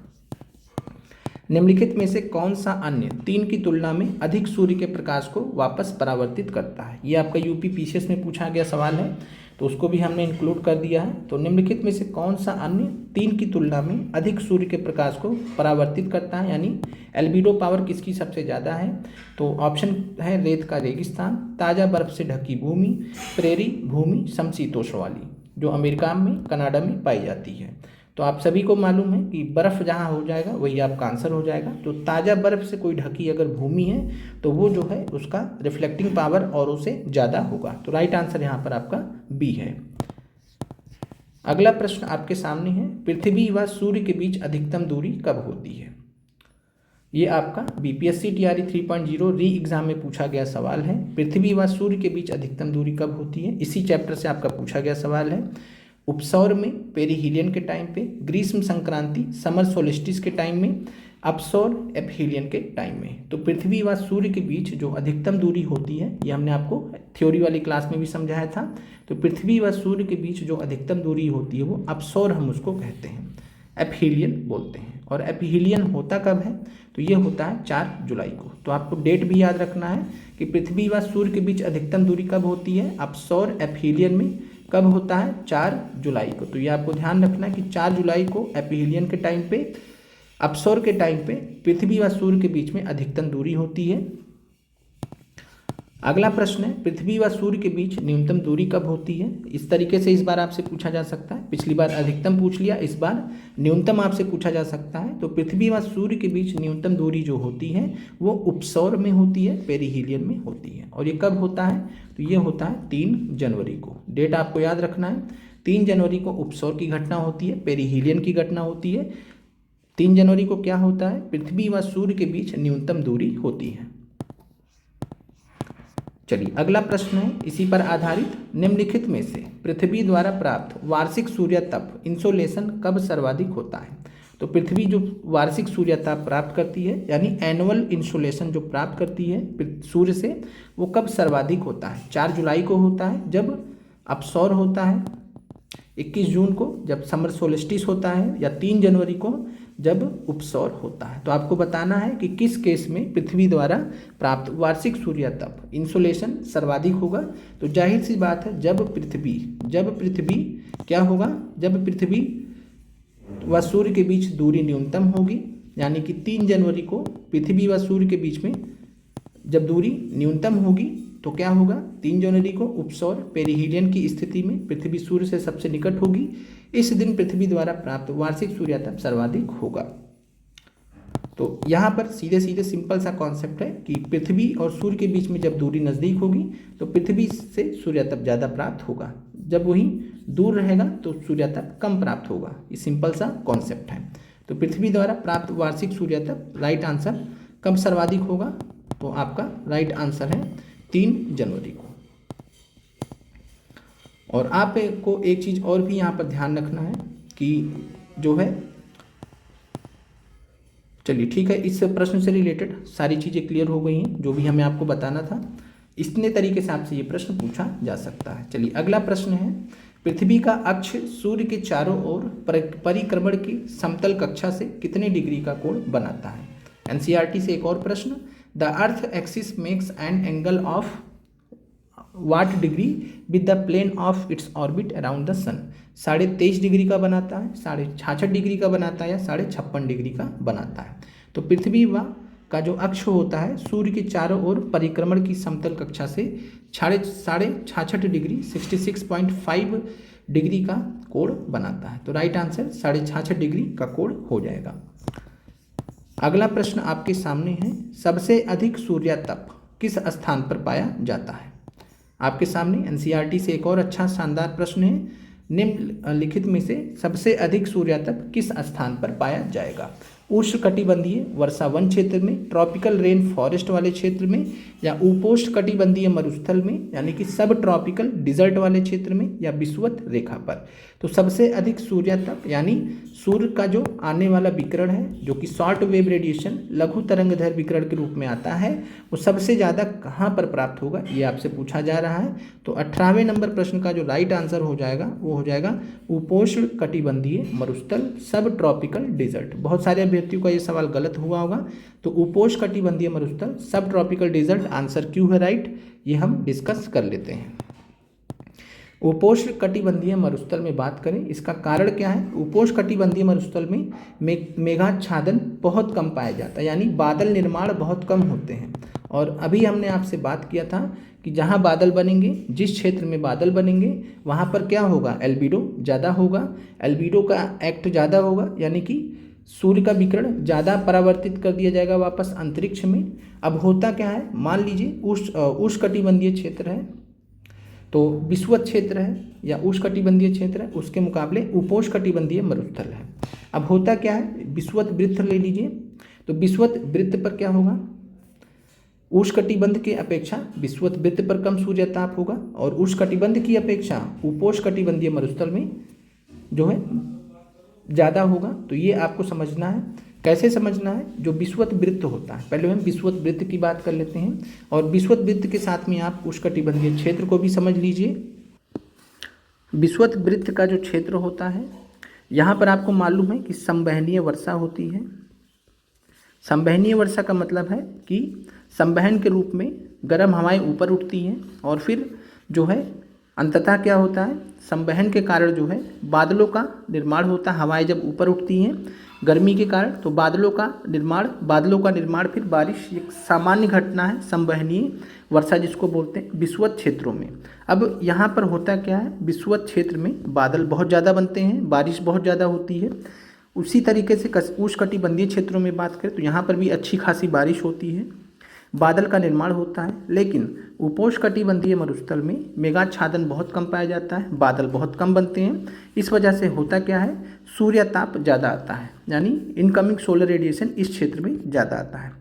निम्नलिखित में से कौन सा अन्य 3 की तुलना में अधिक सूर्य के प्रकाश को वापस परावर्तित करता है। ये आपका यूपी पीसीएस में पूछा गया सवाल है, तो उसको भी हमने इंक्लूड कर दिया है। तो निम्नलिखित में से कौन सा अन्य 3 की तुलना में अधिक सूर्य के प्रकाश को परावर्तित करता है, यानी एल्बिडो पावर किसकी सबसे ज़्यादा है। तो ऑप्शन है रेत का रेगिस्तान, ताज़ा बर्फ से ढकी भूमि, प्रेरी भूमि, समशीतोष्ण वाली। जो अमेरिका में, कनाडा में पाई जाती है। तो आप सभी को मालूम है कि बर्फ़ जहाँ हो जाएगा वही आपका आंसर हो जाएगा। तो ताज़ा बर्फ़ से कोई ढकी अगर भूमि है तो वो जो है उसका रिफ्लेक्टिंग पावर औरों से ज़्यादा होगा। तो राइट आंसर यहाँ पर आपका बी है। अगला प्रश्न आपके सामने है, पृथ्वी व सूर्य के बीच अधिकतम दूरी कब होती है? ये आपका बीपीएससी टीआरई 3.0 री एग्जाम में पूछा गया सवाल है। पृथ्वी व सूर्य के बीच अधिकतम दूरी कब होती है, इसी चैप्टर से आपका पूछा गया सवाल है। उपसौर में, पेरिहीलियन के टाइम पे, ग्रीष्म संक्रांति समर सोलिस्टिस के टाइम में, अपसौर एपहीलियन के टाइम में। तो पृथ्वी व सूर्य के बीच जो अधिकतम दूरी होती है ये हमने आपको थ्योरी वाली क्लास में भी समझाया था। तो पृथ्वी व सूर्य के बीच जो अधिकतम दूरी होती है वो अपसौर हम उसको कहते हैं, एपहीलियन बोलते हैं। और एपहीलियन होता कब है? तो ये होता है 4 जुलाई को। तो आपको डेट भी याद रखना है कि पृथ्वी व सूर्य के बीच अधिकतम दूरी कब होती है, अपसौर एपहीलियन में कब होता है, 4 जुलाई को। तो ये आपको ध्यान रखना है कि 4 जुलाई को एपीहिलियन के टाइम पे, अपसौर के टाइम पे पृथ्वी व सूर्य के बीच में अधिकतम दूरी होती है। अगला प्रश्न है, पृथ्वी व सूर्य के बीच न्यूनतम दूरी कब होती है? इस तरीके से इस बार आपसे पूछा जा सकता है। पिछली बार अधिकतम पूछ लिया, इस बार न्यूनतम आपसे पूछा जा सकता है। तो पृथ्वी व सूर्य के बीच न्यूनतम दूरी जो होती है वो उपसौर में होती है, पेरिहीलियन में होती है। और ये कब होता है? तो ये होता है 3 जनवरी को। डेट आपको याद रखना है, 3 जनवरी को उपसौर की घटना होती है, पेरिहीलियन की घटना होती है। 3 जनवरी को क्या होता है? पृथ्वी व सूर्य के बीच न्यूनतम दूरी होती है। चलिए अगला प्रश्न है इसी पर आधारित, निम्नलिखित में से पृथ्वी द्वारा प्राप्त वार्षिक सूर्यताप इंसोलेशन कब सर्वाधिक होता है? तो पृथ्वी जो वार्षिक सूर्यताप प्राप्त करती है यानी एनुअल इंसोलेशन जो प्राप्त करती है सूर्य से, वो कब सर्वाधिक होता है? 4 जुलाई को होता है जब अपसौर होता है, 21 जून को जब समर सोलिस्टिस होता है, या 3 जनवरी को जब उपसौर होता है। तो आपको बताना है कि किस केस में पृथ्वी द्वारा प्राप्त वार्षिक सूर्यताप इंसोलेशन सर्वाधिक होगा। तो जाहिर सी बात है जब पृथ्वी क्या होगा? जब पृथ्वी व सूर्य के बीच दूरी न्यूनतम होगी, यानी कि 3 जनवरी को पृथ्वी व सूर्य के बीच में जब दूरी न्यूनतम होगी तो क्या होगा? 3 जनवरी को उपसौर पेरिहीलियन की स्थिति में पृथ्वी सूर्य से सबसे निकट होगी। इस दिन पृथ्वी द्वारा प्राप्त वार्षिक सूर्यताप सर्वाधिक होगा। तो यहाँ पर सीधे सीधे सिंपल सा कॉन्सेप्ट है कि पृथ्वी और सूर्य के बीच में जब दूरी नज़दीक होगी तो पृथ्वी से सूर्यताप ज़्यादा प्राप्त होगा, जब वही दूर रहेगा तो सूर्यताप कम प्राप्त होगा। ये सिंपल सा कॉन्सेप्ट है। तो पृथ्वी द्वारा प्राप्त वार्षिक सूर्यताप राइट आंसर कब सर्वाधिक होगा? तो आपका राइट आंसर है 3 जनवरी को। और आपको एक चीज़ और भी यहाँ पर ध्यान रखना है कि जो है, चलिए ठीक है, इस प्रश्न से रिलेटेड सारी चीज़ें क्लियर हो गई हैं जो भी हमें आपको बताना था। इतने तरीके से आपसे ये प्रश्न पूछा जा सकता है। चलिए अगला प्रश्न है, पृथ्वी का अक्ष सूर्य के चारों ओर परिक्रमण की समतल कक्षा से कितने डिग्री का कोण बनाता है? एनसीईआरटी से एक और प्रश्न, the earth axis makes an angle of what degree with the plane of its orbit around the sun? 23.5 degree का बनाता है, 66.5 डिग्री का बनाता है, या 56.5 डिग्री का बनाता है? तो पृथ्वी का जो अक्ष होता है सूर्य के चारों ओर परिक्रमण की समतल कक्षा से 66.5 डिग्री 66.5 डिग्री का कोण बनाता है। तो राइट आंसर 66.5 डिग्री का कोण हो जाएगा। अगला प्रश्न आपके सामने है, सबसे अधिक सूर्यताप किस स्थान पर पाया जाता है? आपके सामने एनसीईआरटी से एक और अच्छा शानदार प्रश्न है, निम्नलिखित में से सबसे अधिक सूर्यताप किस स्थान पर पाया जाएगा? उष्णकटिबंधीय वर्षा वन क्षेत्र में, ट्रॉपिकल रेन फॉरेस्ट वाले क्षेत्र में, या उपोष्ण कटिबंधीय मरुस्थल में यानी कि सब ट्रॉपिकल डिजर्ट वाले क्षेत्र में, या विषुवत रेखा पर? तो सबसे अधिक सूर्यताप यानी सूर्य का जो आने वाला विकिरण है जो कि शॉर्ट वेव रेडिएशन लघु तरंगदैर्घ्य विकिरण के रूप में आता है, वो सबसे ज़्यादा कहाँ पर प्राप्त होगा ये आपसे पूछा जा रहा है। तो 18वें नंबर प्रश्न का जो राइट आंसर हो जाएगा वो हो जाएगा उपोष्ण कटिबंधीय मरुस्थल सब ट्रॉपिकल डिजर्ट। बहुत सारे अभ्यर्थियों का ये सवाल गलत हुआ होगा। तो उपोष्ण कटिबंधीय मरुस्थल सब ट्रॉपिकल डिजर्ट आंसर क्यों है राइट, ये हम डिस्कस कर लेते हैं। उपोष्ण कटिबंधीय मरुस्थल में बात करें, इसका कारण क्या है? उपोष्ण कटिबंधीय मरुस्थल में मेघाच्छादन बहुत कम पाया जाता है, यानी बादल निर्माण बहुत कम होते हैं। और अभी हमने आपसे बात किया था कि जहाँ बादल बनेंगे, जिस क्षेत्र में बादल बनेंगे वहाँ पर क्या होगा? एल्बिडो ज़्यादा होगा, एल्बिडो का एक्ट ज़्यादा होगा, यानी कि सूर्य का विकिरण ज़्यादा परावर्तित कर दिया जाएगा वापस अंतरिक्ष में। अब होता क्या है, मान लीजिए उष्णकटिबंधीय क्षेत्र है, तो विषुवत क्षेत्र है या उष्णकटिबंधीय क्षेत्र है, उसके मुकाबले उपोष्णकटिबंधीय मरुस्थल है। अब होता क्या है, विषुवत वृत्त ले लीजिए, तो विषुवत वृत्त पर क्या होगा? उष्णकटिबंध की अपेक्षा विषुवत वृत्त पर कम सूर्यताप होगा, और उष्णकटिबंध की अपेक्षा उपोष्णकटिबंधीय मरुस्थल में जो है ज़्यादा होगा। तो ये आपको समझना है। कैसे समझना है? जो विषुवत वृत्त होता है, पहले हम विषुवत वृत्त की बात कर लेते हैं, और विषुवत वृत्त के साथ में आप उष्णकटिबंधीय क्षेत्र को भी समझ लीजिए। विषुवत वृत्त का जो क्षेत्र होता है, यहाँ पर आपको मालूम है कि संवहनीय वर्षा होती है। संवहनीय वर्षा का मतलब है कि संवहन के रूप में गर्म हवाएं ऊपर उठती हैं, और फिर जो है अंततः क्या होता है, संवहन के कारण जो है बादलों का निर्माण होता है। हवाएं जब ऊपर उठती हैं गर्मी के कारण, तो बादलों का निर्माण फिर बारिश, एक सामान्य घटना है संवहनीय वर्षा जिसको बोलते हैं विषुवत क्षेत्रों में। अब यहाँ पर होता क्या है, विषुवत क्षेत्र में बादल बहुत ज़्यादा बनते हैं, बारिश बहुत ज़्यादा होती है। उसी तरीके से उष्णकटिबंधीय क्षेत्रों में बात करें तो यहाँ पर भी अच्छी खासी बारिश होती है, बादल का निर्माण होता है। लेकिन उपोष्णकटिबंधीय मरुस्थल में मेघाच्छादन बहुत कम पाया जाता है, बादल बहुत कम बनते हैं। इस वजह से होता क्या है, सूर्यताप ज़्यादा आता है, यानी इनकमिंग सोलर रेडिएशन इस क्षेत्र में ज़्यादा आता है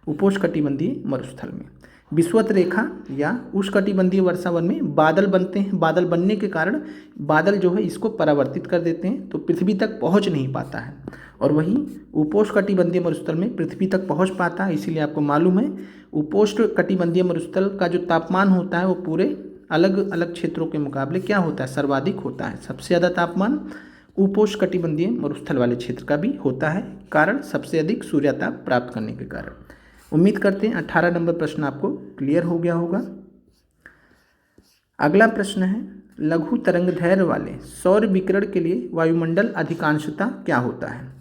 उपोष्णकटिबंधीय मरुस्थल में। विषुवत रेखा या उष्णकटिबंधीय वर्षावन में बादल बनते हैं, बादल बनने के कारण बादल जो है इसको परावर्तित कर देते हैं, तो पृथ्वी तक पहुंच नहीं पाता है। और वहीं उपोष्णकटिबंधीय मरुस्थल में पृथ्वी तक पहुंच पाता है। इसीलिए आपको मालूम है उपोष्णकटिबंधीय मरुस्थल का जो तापमान होता है वो पूरे अलग अलग क्षेत्रों के मुकाबले क्या होता है, सर्वाधिक होता है। सबसे ज़्यादा तापमान उपोष्णकटिबंधीय मरुस्थल वाले क्षेत्र का भी होता है, कारण सबसे अधिक सूर्यताप प्राप्त करने के कारण। उम्मीद करते हैं 18 नंबर प्रश्न आपको क्लियर हो गया होगा। अगला प्रश्न है, लघु तरंगदैर्घ्य वाले सौर विकिरण के लिए वायुमंडल अधिकांशतः क्या होता है?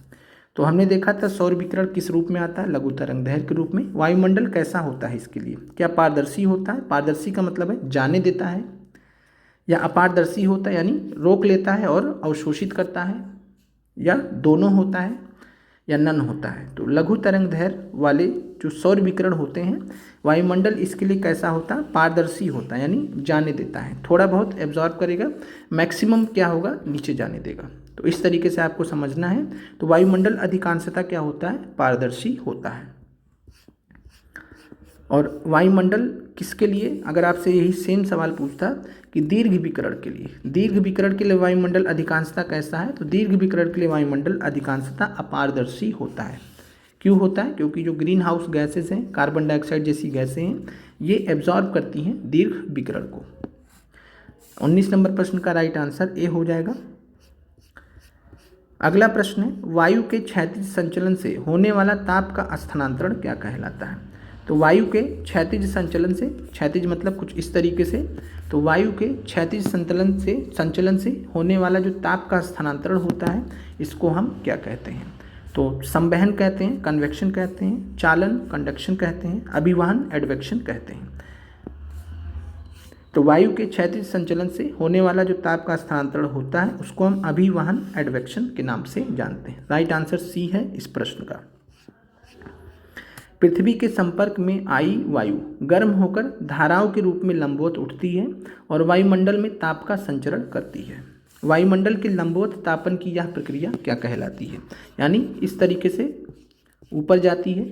तो हमने देखा था सौर विकिरण किस रूप में आता है, लघु तरंगदैर्घ्य के रूप में। वायुमंडल कैसा होता है इसके लिए, क्या पारदर्शी होता है? पारदर्शी का मतलब है जाने देता है, या अपारदर्शी होता है यानी रोक लेता है और अवशोषित करता है, या दोनों होता है, या नन होता है। तो लघु तरंगदैर्घ्य वाले जो सौर विकिरण होते हैं, वायुमंडल इसके लिए कैसा होता है, पारदर्शी होता है, यानी जाने देता है, थोड़ा बहुत एब्जॉर्ब करेगा, मैक्सिमम क्या होगा, नीचे जाने देगा। तो इस तरीके से आपको समझना है। तो वायुमंडल अधिकांशतः क्या होता है, पारदर्शी होता है। और वायुमंडल किसके लिए, अगर आपसे यही सेम सवाल पूछता कि दीर्घ विकिरण के लिए वायुमंडल अधिकांशतः कैसा है, तो दीर्घ विकिरण के लिए वायुमंडल अधिकांशतः अपारदर्शी होता है। क्यों होता है? क्योंकि जो ग्रीन हाउस गैसेस हैं, कार्बन डाइऑक्साइड जैसी गैसें हैं, ये एब्जॉर्ब करती हैं दीर्घ विकिरण को। 19 नंबर प्रश्न का राइट आंसर ए हो जाएगा। अगला प्रश्न है, वायु के क्षैतिज संचलन से होने वाला ताप का स्थानांतरण क्या कहलाता है? तो वायु के क्षैतिज संचलन से, क्षैतिज मतलब कुछ इस तरीके से, तो वायु के क्षैतिज संचलन से होने वाला जो ताप का स्थानांतरण होता है, इसको हम क्या कहते हैं? तो संवहन कहते हैं, कन्वेक्शन कहते हैं, चालन कंडक्शन कहते हैं, अभिवहन एडवेक्शन कहते हैं। तो वायु के क्षैतिज संचलन से होने वाला जो ताप का स्थानांतरण होता है उसको हम अभिवहन एडवेक्शन के नाम से जानते हैं। राइट आंसर सी है इस प्रश्न का। पृथ्वी के संपर्क में आई वायु गर्म होकर धाराओं के रूप में लंबवत उठती है और वायुमंडल में ताप का संचरण करती है। वायुमंडल के लंबवत तापन की यह प्रक्रिया क्या कहलाती है? यानी इस तरीके से ऊपर जाती है।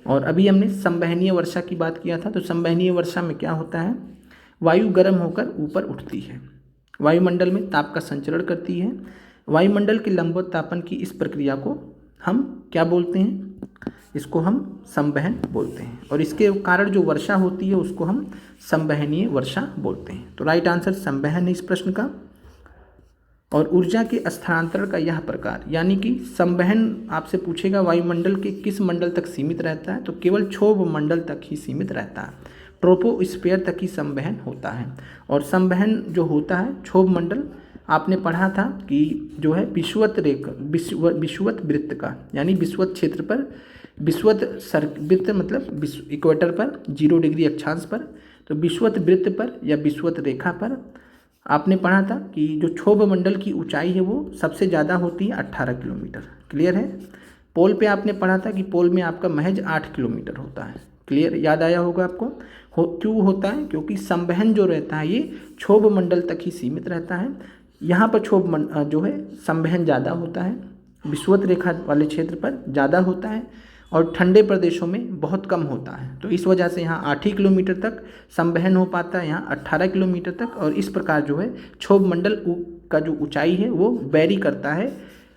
और अभी हमने संवहनीय वर्षा की बात किया था, तो संवहनीय वर्षा में क्या होता है, वायु गर्म होकर ऊपर उठती है, वायुमंडल में ताप का संचरण करती है। वायुमंडल के लंबवत तापन की इस प्रक्रिया को हम क्या बोलते हैं? इसको हम संवहन बोलते हैं, और इसके कारण जो वर्षा होती है उसको हम संवहनीय वर्षा बोलते हैं। तो राइट आंसर संवहन है इस प्रश्न का। और ऊर्जा के स्थानांतरण का यह प्रकार, यानी कि संवहन आपसे पूछेगा वायुमंडल के किस मंडल तक सीमित रहता है, तो केवल क्षोभ मंडल तक ही सीमित रहता है। ट्रोपोस्फीयर तक ही संवहन होता है। और संवहन जो होता है क्षोभ मंडल, आपने पढ़ा था कि जो है विषुवत रेखा विषुवत वृत्त का, यानी विषुवत क्षेत्र पर, विषुवत वृत्त मतलब इक्वेटर पर 0 डिग्री अक्षांश पर, तो विषुवत वृत्त पर या विषुवत रेखा पर आपने पढ़ा था कि जो क्षोभ मंडल की ऊंचाई है वो सबसे ज़्यादा होती है 18 किलोमीटर। क्लियर है। पोल पे आपने पढ़ा था कि पोल में आपका महज 8 किलोमीटर होता है। क्लियर, याद आया होगा आपको। क्यों होता है? क्योंकि संवहन जो रहता है ये क्षोभ मंडल तक ही सीमित रहता है। यहाँ पर जो है संवहन ज़्यादा होता है, विषुवत रेखा वाले क्षेत्र पर ज़्यादा होता है और ठंडे प्रदेशों में बहुत कम होता है। तो इस वजह से यहाँ 8 ही किलोमीटर तक संवहन हो पाता है, यहाँ 18 किलोमीटर तक। और इस प्रकार जो है क्षोभ मंडल का जो ऊंचाई है वो वेरी करता है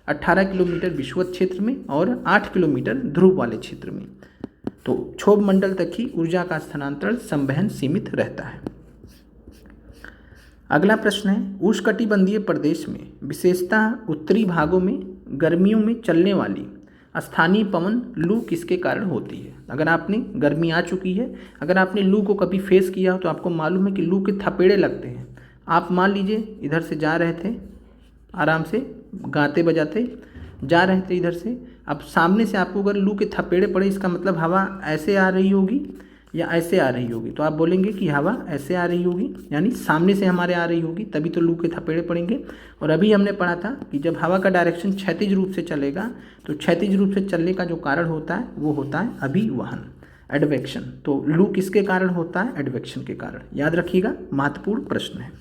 18 किलोमीटर विषुवत क्षेत्र में और 8 किलोमीटर ध्रुव वाले क्षेत्र में। तो क्षोभ मंडल तक ही ऊर्जा का स्थानांतरण संवहन सीमित रहता है। अगला प्रश्न है, उष्णकटिबंधीय प्रदेश में विशेषतः उत्तरी भागों में गर्मियों में चलने वाली स्थानीय पवन लू किसके कारण होती है? अगर आपने गर्मी आ चुकी है, अगर आपने लू को कभी फेस किया हो तो आपको मालूम है कि लू के थपेड़े लगते हैं। आप मान लीजिए इधर से जा रहे थे, आराम से गाते बजाते जा रहे थे इधर से, अब सामने से आपको अगर लू के थपेड़े पड़े, इसका मतलब हवा ऐसे आ रही होगी या ऐसे आ रही होगी, तो आप बोलेंगे कि हवा ऐसे आ रही होगी, यानी सामने से हमारे आ रही होगी, तभी तो लू के थपेड़े पड़ेंगे। और अभी हमने पढ़ा था कि जब हवा का डायरेक्शन क्षैतिज रूप से चलेगा तो क्षैतिज रूप से चलने का जो कारण होता है वो होता है अभिवहन, एडवेक्शन। तो लू किसके कारण होता है? एडवेक्शन के कारण। याद रखिएगा, महत्वपूर्ण प्रश्न है।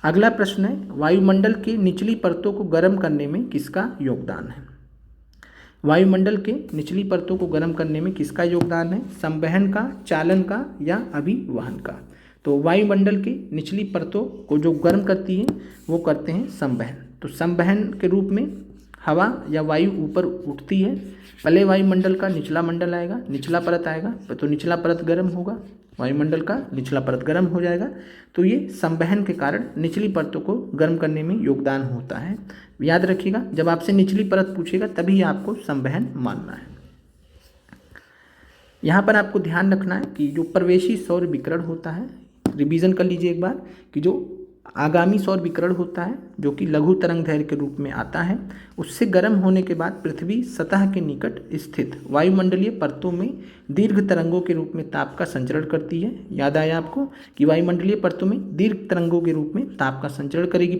अगला प्रश्न है, वायुमंडल की निचली परतों को गर्म करने में किसका योगदान है? वायुमंडल के निचली परतों को गर्म करने में किसका योगदान है? संवहन का, चालन का या अभिवहन का? तो वायुमंडल की निचली परतों को जो गर्म करती है वो करते हैं संवहन। तो संवहन के रूप में हवा या वायु ऊपर उठती है, पहले वायुमंडल का निचला मंडल आएगा, निचला परत आएगा, तो निचला परत गर्म होगा, वायुमंडल का निचला परत गर्म हो जाएगा। तो ये संवहन के कारण निचली परतों को गर्म करने में योगदान होता है। याद रखिएगा, जब आपसे निचली परत पूछेगा तभी आपको संवहन मानना है। यहाँ पर आपको ध्यान रखना है कि जो प्रवेशी सौर विकिरण होता है, रिवीजन कर लीजिए एक बार, कि जो आगामी सौर विकिरण होता है जो कि लघु तरंग दैर्घ्य के रूप में आता है, उससे गर्म होने के बाद पृथ्वी सतह के निकट स्थित वायुमंडलीय परतों में दीर्घ तरंगों के रूप में ताप का संचरण करती है। याद आया आपको कि वायुमंडलीय परतों में दीर्घ तरंगों के रूप में ताप का संचरण करेगी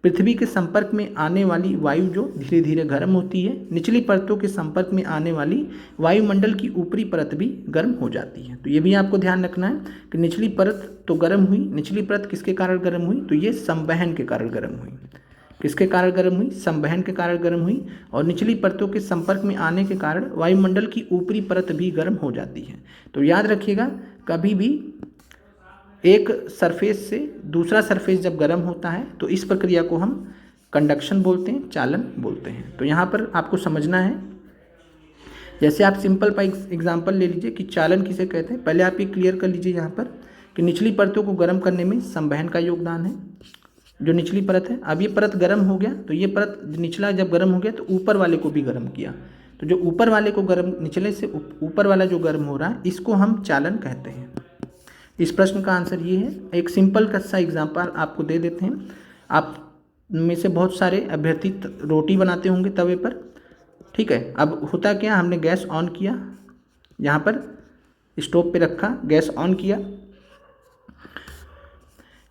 पृथ्वी के संपर्क में आने वाली वायु जो धीरे धीरे गर्म होती है, निचली परतों के संपर्क में आने वाली वायुमंडल की ऊपरी परत भी गर्म हो जाती है। तो ये भी आपको ध्यान रखना है कि निचली परत तो गर्म हुई, निचली परत किसके कारण गर्म हुई? तो ये संवहन के कारण गर्म हुई। किसके कारण गर्म हुई? संवहन के कारण गर्म हुई। और निचली परतों के संपर्क में आने के कारण वायुमंडल की ऊपरी परत भी गर्म हो जाती है। तो याद रखिएगा, कभी भी एक सरफेस से दूसरा सरफेस जब गर्म होता है तो इस प्रक्रिया को हम कंडक्शन बोलते हैं, चालन बोलते हैं। तो यहाँ पर आपको समझना है, जैसे आप सिंपल एग्जांपल ले लीजिए कि चालन किसे कहते हैं। पहले आप ये क्लियर कर लीजिए यहाँ पर कि निचली परतों को गर्म करने में संवहन का योगदान है। जो निचली परत है, अब ये परत गर्म हो गया तो ये परत निचला जब गर्म हो गया तो ऊपर वाले को भी गर्म किया। तो जो ऊपर वाले को गर्म, निचले से ऊपर वाला जो गर्म हो रहा है, इसको हम चालन कहते हैं। इस प्रश्न का आंसर ये है। एक सिंपल सा एग्जांपल आपको दे देते हैं। आप में से बहुत सारे अभ्यर्थी रोटी बनाते होंगे तवे पर, ठीक है। अब होता क्या, हमने गैस ऑन किया, यहाँ पर स्टोव पे रखा, गैस ऑन किया।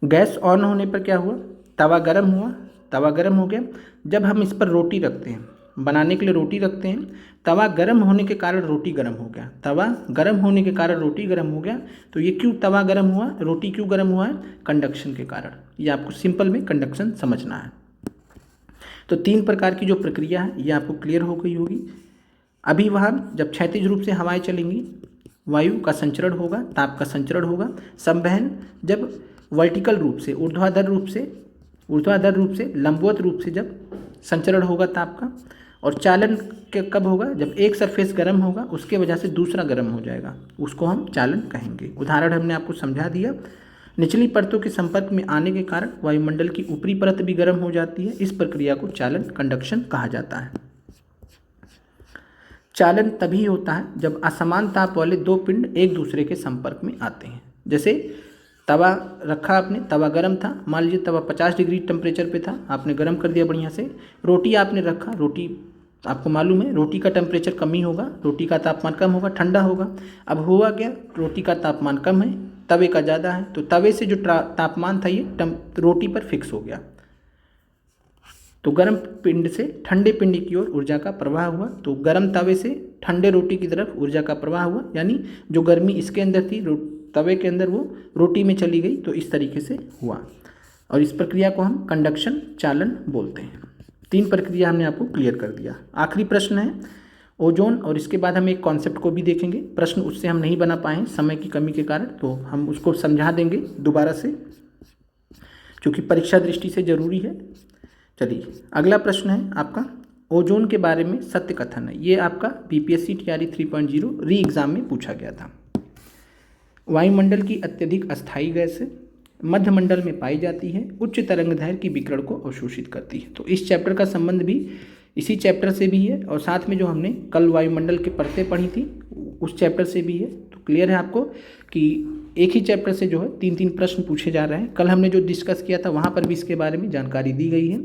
गैस ऑन होने पर क्या हुआ? तवा गर्म हुआ, तवा गर्म हो गया। जब हम इस पर रोटी रखते हैं, बनाने के लिए रोटी रखते हैं, तवा गर्म होने के कारण रोटी गर्म हो गया, तवा गर्म होने के कारण रोटी गर्म हो गया। तो ये क्यों तवा गर्म हुआ, रोटी क्यों गर्म हुआ है? कंडक्शन के कारण। ये आपको सिंपल में कंडक्शन समझना है। तो 3 प्रकार की जो प्रक्रिया है ये आपको क्लियर हो गई होगी। अभिवहन, जब क्षैतिज रूप से हवाएं चलेंगी, वायु का संचरण होगा, ताप का संचरण होगा। संवहन, जब वर्टिकल रूप से, ऊर्ध्वाधर रूप से लंबवत रूप से जब संचरण होगा ताप का। और चालन के कब होगा? जब एक सरफेस गर्म होगा, उसके वजह से दूसरा गर्म हो जाएगा, उसको हम चालन कहेंगे। उदाहरण हमने आपको समझा दिया। निचली परतों के संपर्क में आने के कारण वायुमंडल की ऊपरी परत भी गर्म हो जाती है। इस प्रक्रिया को चालन, कंडक्शन कहा जाता है। चालन तभी होता है जब असमान ताप वाले दो पिंड एक दूसरे के संपर्क में आते हैं। जैसे तवा रखा आपने, तवा गर्म था, मान लीजिए तवा 50 डिग्री टेम्परेचर पे था, आपने गर्म कर दिया बढ़िया से। रोटी आपने रखा, रोटी आपको मालूम है रोटी का टेम्परेचर कम ही होगा, रोटी का तापमान कम होगा, ठंडा होगा। अब हुआ क्या, रोटी का तापमान कम है, तवे का ज़्यादा है, तो तवे से जो तापमान था ये रोटी पर फिक्स हो गया। तो गर्म पिंड से ठंडे पिंड की ओर ऊर्जा का प्रवाह हुआ, तो गर्म तवे से ठंडे रोटी की तरफ ऊर्जा का प्रवाह हुआ, यानी जो गर्मी इसके अंदर थी तवे के अंदर वो रोटी में चली गई। तो इस तरीके से हुआ, और इस प्रक्रिया को हम कंडक्शन चालन बोलते हैं। 3 प्रक्रिया हमने आपको क्लियर कर दिया। आखिरी प्रश्न है ओजोन, और इसके बाद हम एक कॉन्सेप्ट को भी देखेंगे। प्रश्न उससे हम नहीं बना पाए समय की कमी के कारण, तो हम उसको समझा देंगे दोबारा से, क्योंकि परीक्षा दृष्टि से ज़रूरी है। चलिए अगला प्रश्न है आपका, ओजोन के बारे में सत्य कथन है। ये आपका बीपीएससी टीआरई 3.0 री एग्ज़ाम में पूछा गया था। वायुमंडल की अत्यधिक अस्थायी गैस है, मध्य मंडल में पाई जाती है, उच्च तरंगदैर्घ्य की विकिरण को अवशोषित करती है। तो इस चैप्टर का संबंध भी इसी चैप्टर से भी है, और साथ में जो हमने कल वायुमंडल की परतें पढ़ी थी उस चैप्टर से भी है। तो क्लियर है आपको कि एक ही चैप्टर से जो है 3-3 प्रश्न पूछे जा रहे हैं। कल हमने जो डिस्कस किया था वहाँ पर भी इसके बारे में जानकारी दी गई है।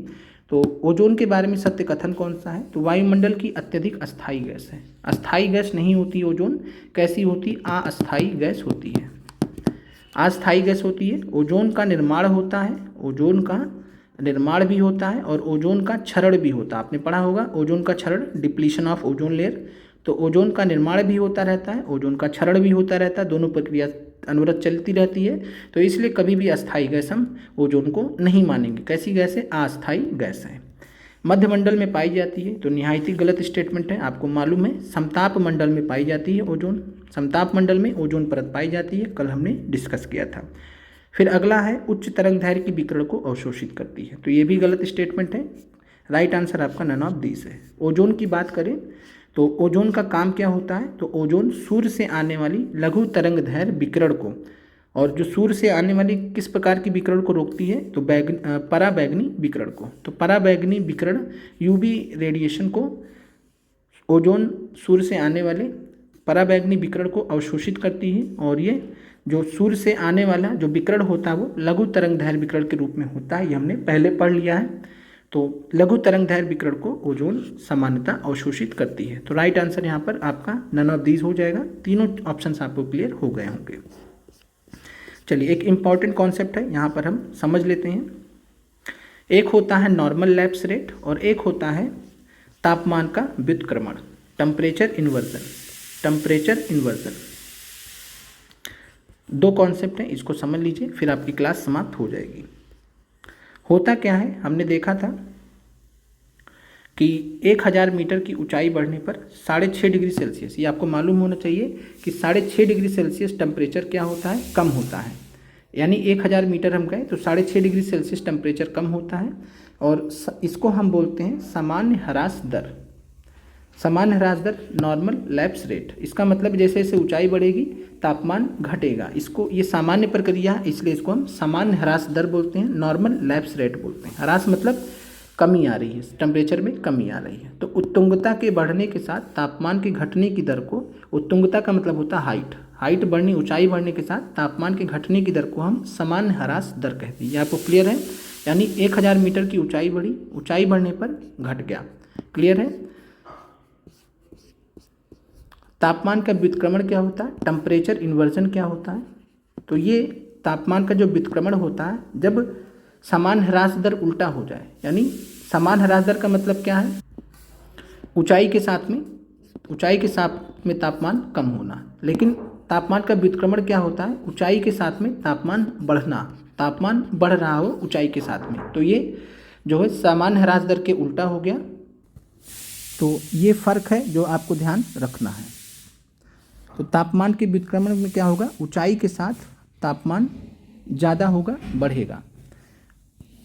तो ओजोन के बारे में सत्य कथन कौन सा है, तो वायुमंडल की अत्यधिक अस्थायी गैस है। अस्थायी गैस नहीं होती ओजोन, कैसी होती, अस्थायी गैस होती है। अस्थायी गैस होती है। ओजोन का निर्माण होता है, ओजोन का निर्माण भी होता है, और ओजोन का क्षरण भी होता है। आपने पढ़ा होगा ओजोन का क्षरण, डिप्लीशन ऑफ ओजोन लेयर। तो ओजोन का निर्माण भी होता रहता है, ओजोन का क्षरण भी होता रहता है, दोनों प्रक्रिया अनवरत चलती रहती है। तो इसलिए कभी भी अस्थायी गैस हम ओजोन को नहीं मानेंगे। कैसी गैस है, अस्थायी गैस है। मध्य मंडल में पाई जाती है, तो निहायत ही गलत स्टेटमेंट है। आपको मालूम है समताप मंडल में पाई जाती है ओजोन, समताप मंडल में ओजोन परत पाई जाती है, कल हमने डिस्कस किया था। फिर अगला है उच्च तरंगदैर्घ्य की विकिरण को अवशोषित करती है, तो ये भी गलत स्टेटमेंट है। राइट आंसर आपका नन ऑफ दिस है। ओजोन की बात करें तो ओजोन का काम क्या होता है, तो ओजोन सूर्य से आने वाली लघु तरंगदैर्घ्य विकिरण को, और जो सूर्य से आने वाली किस प्रकार की विकिरण को रोकती है, तो पराबैंगनी विकिरण को। तो पराबैंगनी विकिरण यूवी रेडिएशन को ओजोन सूर्य से आने वाले पराबैंगनी विकिरण को अवशोषित करती है, और ये जो सूर्य से आने वाला जो विकिरण होता है वो लघु तरंगदैर्घ्य विकिरण के रूप में होता है। ये हमने पहले पढ़ लिया है। तो लघु तरंगदैर्घ्य विकिरण को ओजोन सामान्यतः अवशोषित करती है। तो राइट आंसर यहाँ पर आपका नन ऑफ दीज हो जाएगा। तीनों ऑप्शंस आपको क्लियर हो गए होंगे। चलिए एक इम्पॉर्टेंट कॉन्सेप्ट है, यहाँ पर हम समझ लेते हैं। एक होता है नॉर्मल लैप्स रेट, और एक होता है तापमान का व्युत्क्रमण, टेम्परेचर इन्वर्जन। टेम्परेचर इन्वर्जन दो कॉन्सेप्ट हैं, इसको समझ लीजिए, फिर आपकी क्लास समाप्त हो जाएगी। होता क्या है, हमने देखा था कि 1000 मीटर की ऊंचाई बढ़ने पर 6.5 डिग्री सेल्सियस, ये आपको मालूम होना चाहिए कि 6.5 डिग्री सेल्सियस टेम्परेचर क्या होता है, कम होता है। यानी 1000 मीटर हम गए तो 6.5 डिग्री सेल्सियस टेम्परेचर कम होता है, और इसको हम बोलते हैं सामान्य ह्रास दर। सामान्य ह्रास दर नॉर्मल लैप्स रेट। इसका मतलब जैसे जैसे ऊंचाई बढ़ेगी तापमान घटेगा, इसको ये सामान्य प्रक्रिया है, इसलिए इसको हम सामान्य ह्रास दर बोलते हैं, नॉर्मल लैप्स रेट बोलते हैं। ह्रास मतलब कमी आ रही है, टेम्परेचर में कमी आ रही है। तो उत्तुंगता के बढ़ने के साथ तापमान के घटने की दर को, उत्तुंगता का मतलब होता है हाइट, हाइट बढ़ने, ऊंचाई बढ़ने के साथ तापमान के घटने की दर को हम सामान्य ह्रास दर कहते हैं। ये आपको क्लियर है। यानी 1000 मीटर की ऊंचाई बढ़ी, ऊंचाई बढ़ने पर घट गया। क्लियर है। तापमान का व्युत्क्रमण क्या होता है, टेम्परेचर इन्वर्जन क्या होता है, तो ये तापमान का जो व्युत्क्रमण होता है जब समान ह्रास दर उल्टा हो जाए। यानी समान ह्रास दर का मतलब क्या है, ऊंचाई के साथ में तापमान कम होना, लेकिन तापमान का व्युत्क्रमण क्या होता है, ऊंचाई के साथ में तापमान बढ़ना, तापमान बढ़ रहा हो ऊंचाई के साथ में, तो ये जो है सामान्य ह्रास दर के उल्टा हो गया। तो ये फ़र्क है जो आपको ध्यान रखना है। तो तापमान के व्युत्क्रमण में क्या होगा, ऊंचाई के साथ तापमान ज़्यादा होगा, बढ़ेगा।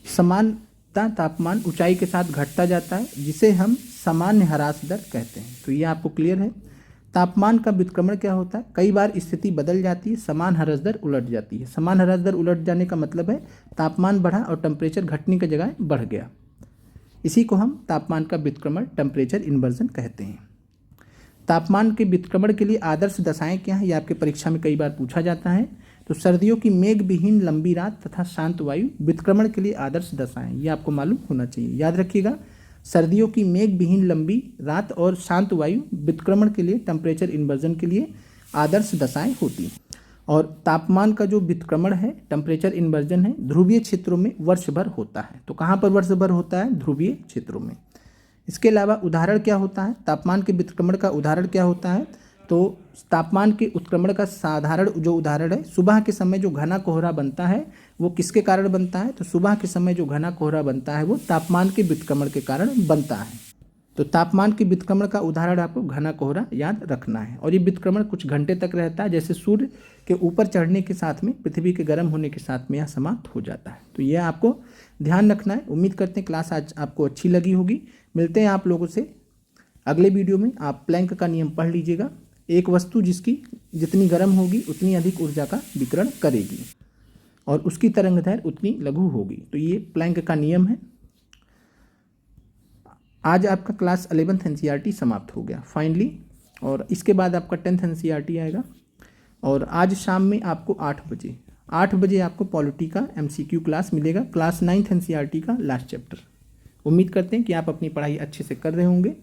समानता तापमान ऊंचाई के साथ घटता जाता है, जिसे हम सामान्य ह्रास दर कहते हैं। तो ये आपको क्लियर है। तापमान का व्युत्क्रमण क्या होता है, कई बार स्थिति बदल जाती है, समान ह्रास दर उलट जाती है। समान ह्रास दर उलट जाने का मतलब है तापमान बढ़ा और टेम्परेचर घटने की जगह बढ़ गया। इसी को हम तापमान का व्युत्क्रमण, टेम्परेचर इन्वर्जन कहते हैं। तापमान के व्युत्क्रमण के लिए आदर्श दशाएं क्या है, ये आपके परीक्षा में कई बार पूछा जाता है। तो सर्दियों की मेघ विहीन लंबी रात तथा शांत वायु व्युत्क्रमण के लिए आदर्श दशाएं, ये आपको मालूम होना चाहिए, याद रखिएगा। सर्दियों की मेघ विहीन लंबी रात और शांत वायु व्युत्क्रमण के लिए, टेम्परेचर इन्वर्जन के लिए आदर्श दशाएं होती हैं। और तापमान का जो व्युत्क्रमण है, टेम्परेचर इन्वर्जन है, ध्रुवीय क्षेत्रों में वर्ष भर होता है। तो कहाँ पर वर्ष भर होता है? ध्रुवीय क्षेत्रों में। इसके अलावा उदाहरण क्या होता है? तापमान के व्युत्क्रमण का उदाहरण क्या होता है? तो तापमान के उत्क्रमण का साधारण जो उदाहरण है, सुबह के समय जो घना कोहरा बनता है वो किसके कारण बनता है? तो सुबह के समय जो घना कोहरा बनता है वो तापमान के व्युत्क्रमण के कारण बनता है। तो तापमान के व्युत्क्रमण का उदाहरण आपको घना कोहरा याद रखना है। और ये व्युत्क्रमण कुछ घंटे तक रहता है, जैसे सूर्य के ऊपर चढ़ने के साथ में पृथ्वी के गर्म होने के साथ में यह समाप्त हो जाता है। तो यह आपको ध्यान रखना है। उम्मीद करते हैं क्लास आज आपको अच्छी लगी होगी। मिलते हैं आप लोगों से अगले वीडियो में। आप प्लैंक का नियम पढ़ लीजिएगा। एक वस्तु जिसकी जितनी गर्म होगी उतनी अधिक ऊर्जा का विकिरण करेगी और उसकी तरंगदैर्घ्य उतनी लघु होगी। तो ये प्लैंक का नियम है। आज आपका क्लास 11th NCERT समाप्त हो गया फाइनली, और इसके बाद आपका 10th NCERT आएगा। और आज शाम में आपको 8 बजे आपको पॉलिटी का MCQ क्लास मिलेगा, क्लास 9th NCERT का लास्ट चैप्टर। उम्मीद करते हैं कि आप अपनी पढ़ाई अच्छे से कर रहे होंगे।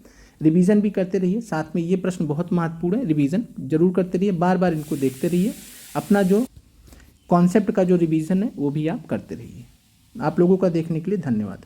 रिवीजन भी करते रहिए, साथ में ये प्रश्न बहुत महत्वपूर्ण है, रिवीजन जरूर करते रहिए, बार बार इनको देखते रहिए। अपना जो कॉन्सेप्ट का जो रिवीजन है वो भी आप करते रहिए। आप लोगों का देखने के लिए धन्यवाद।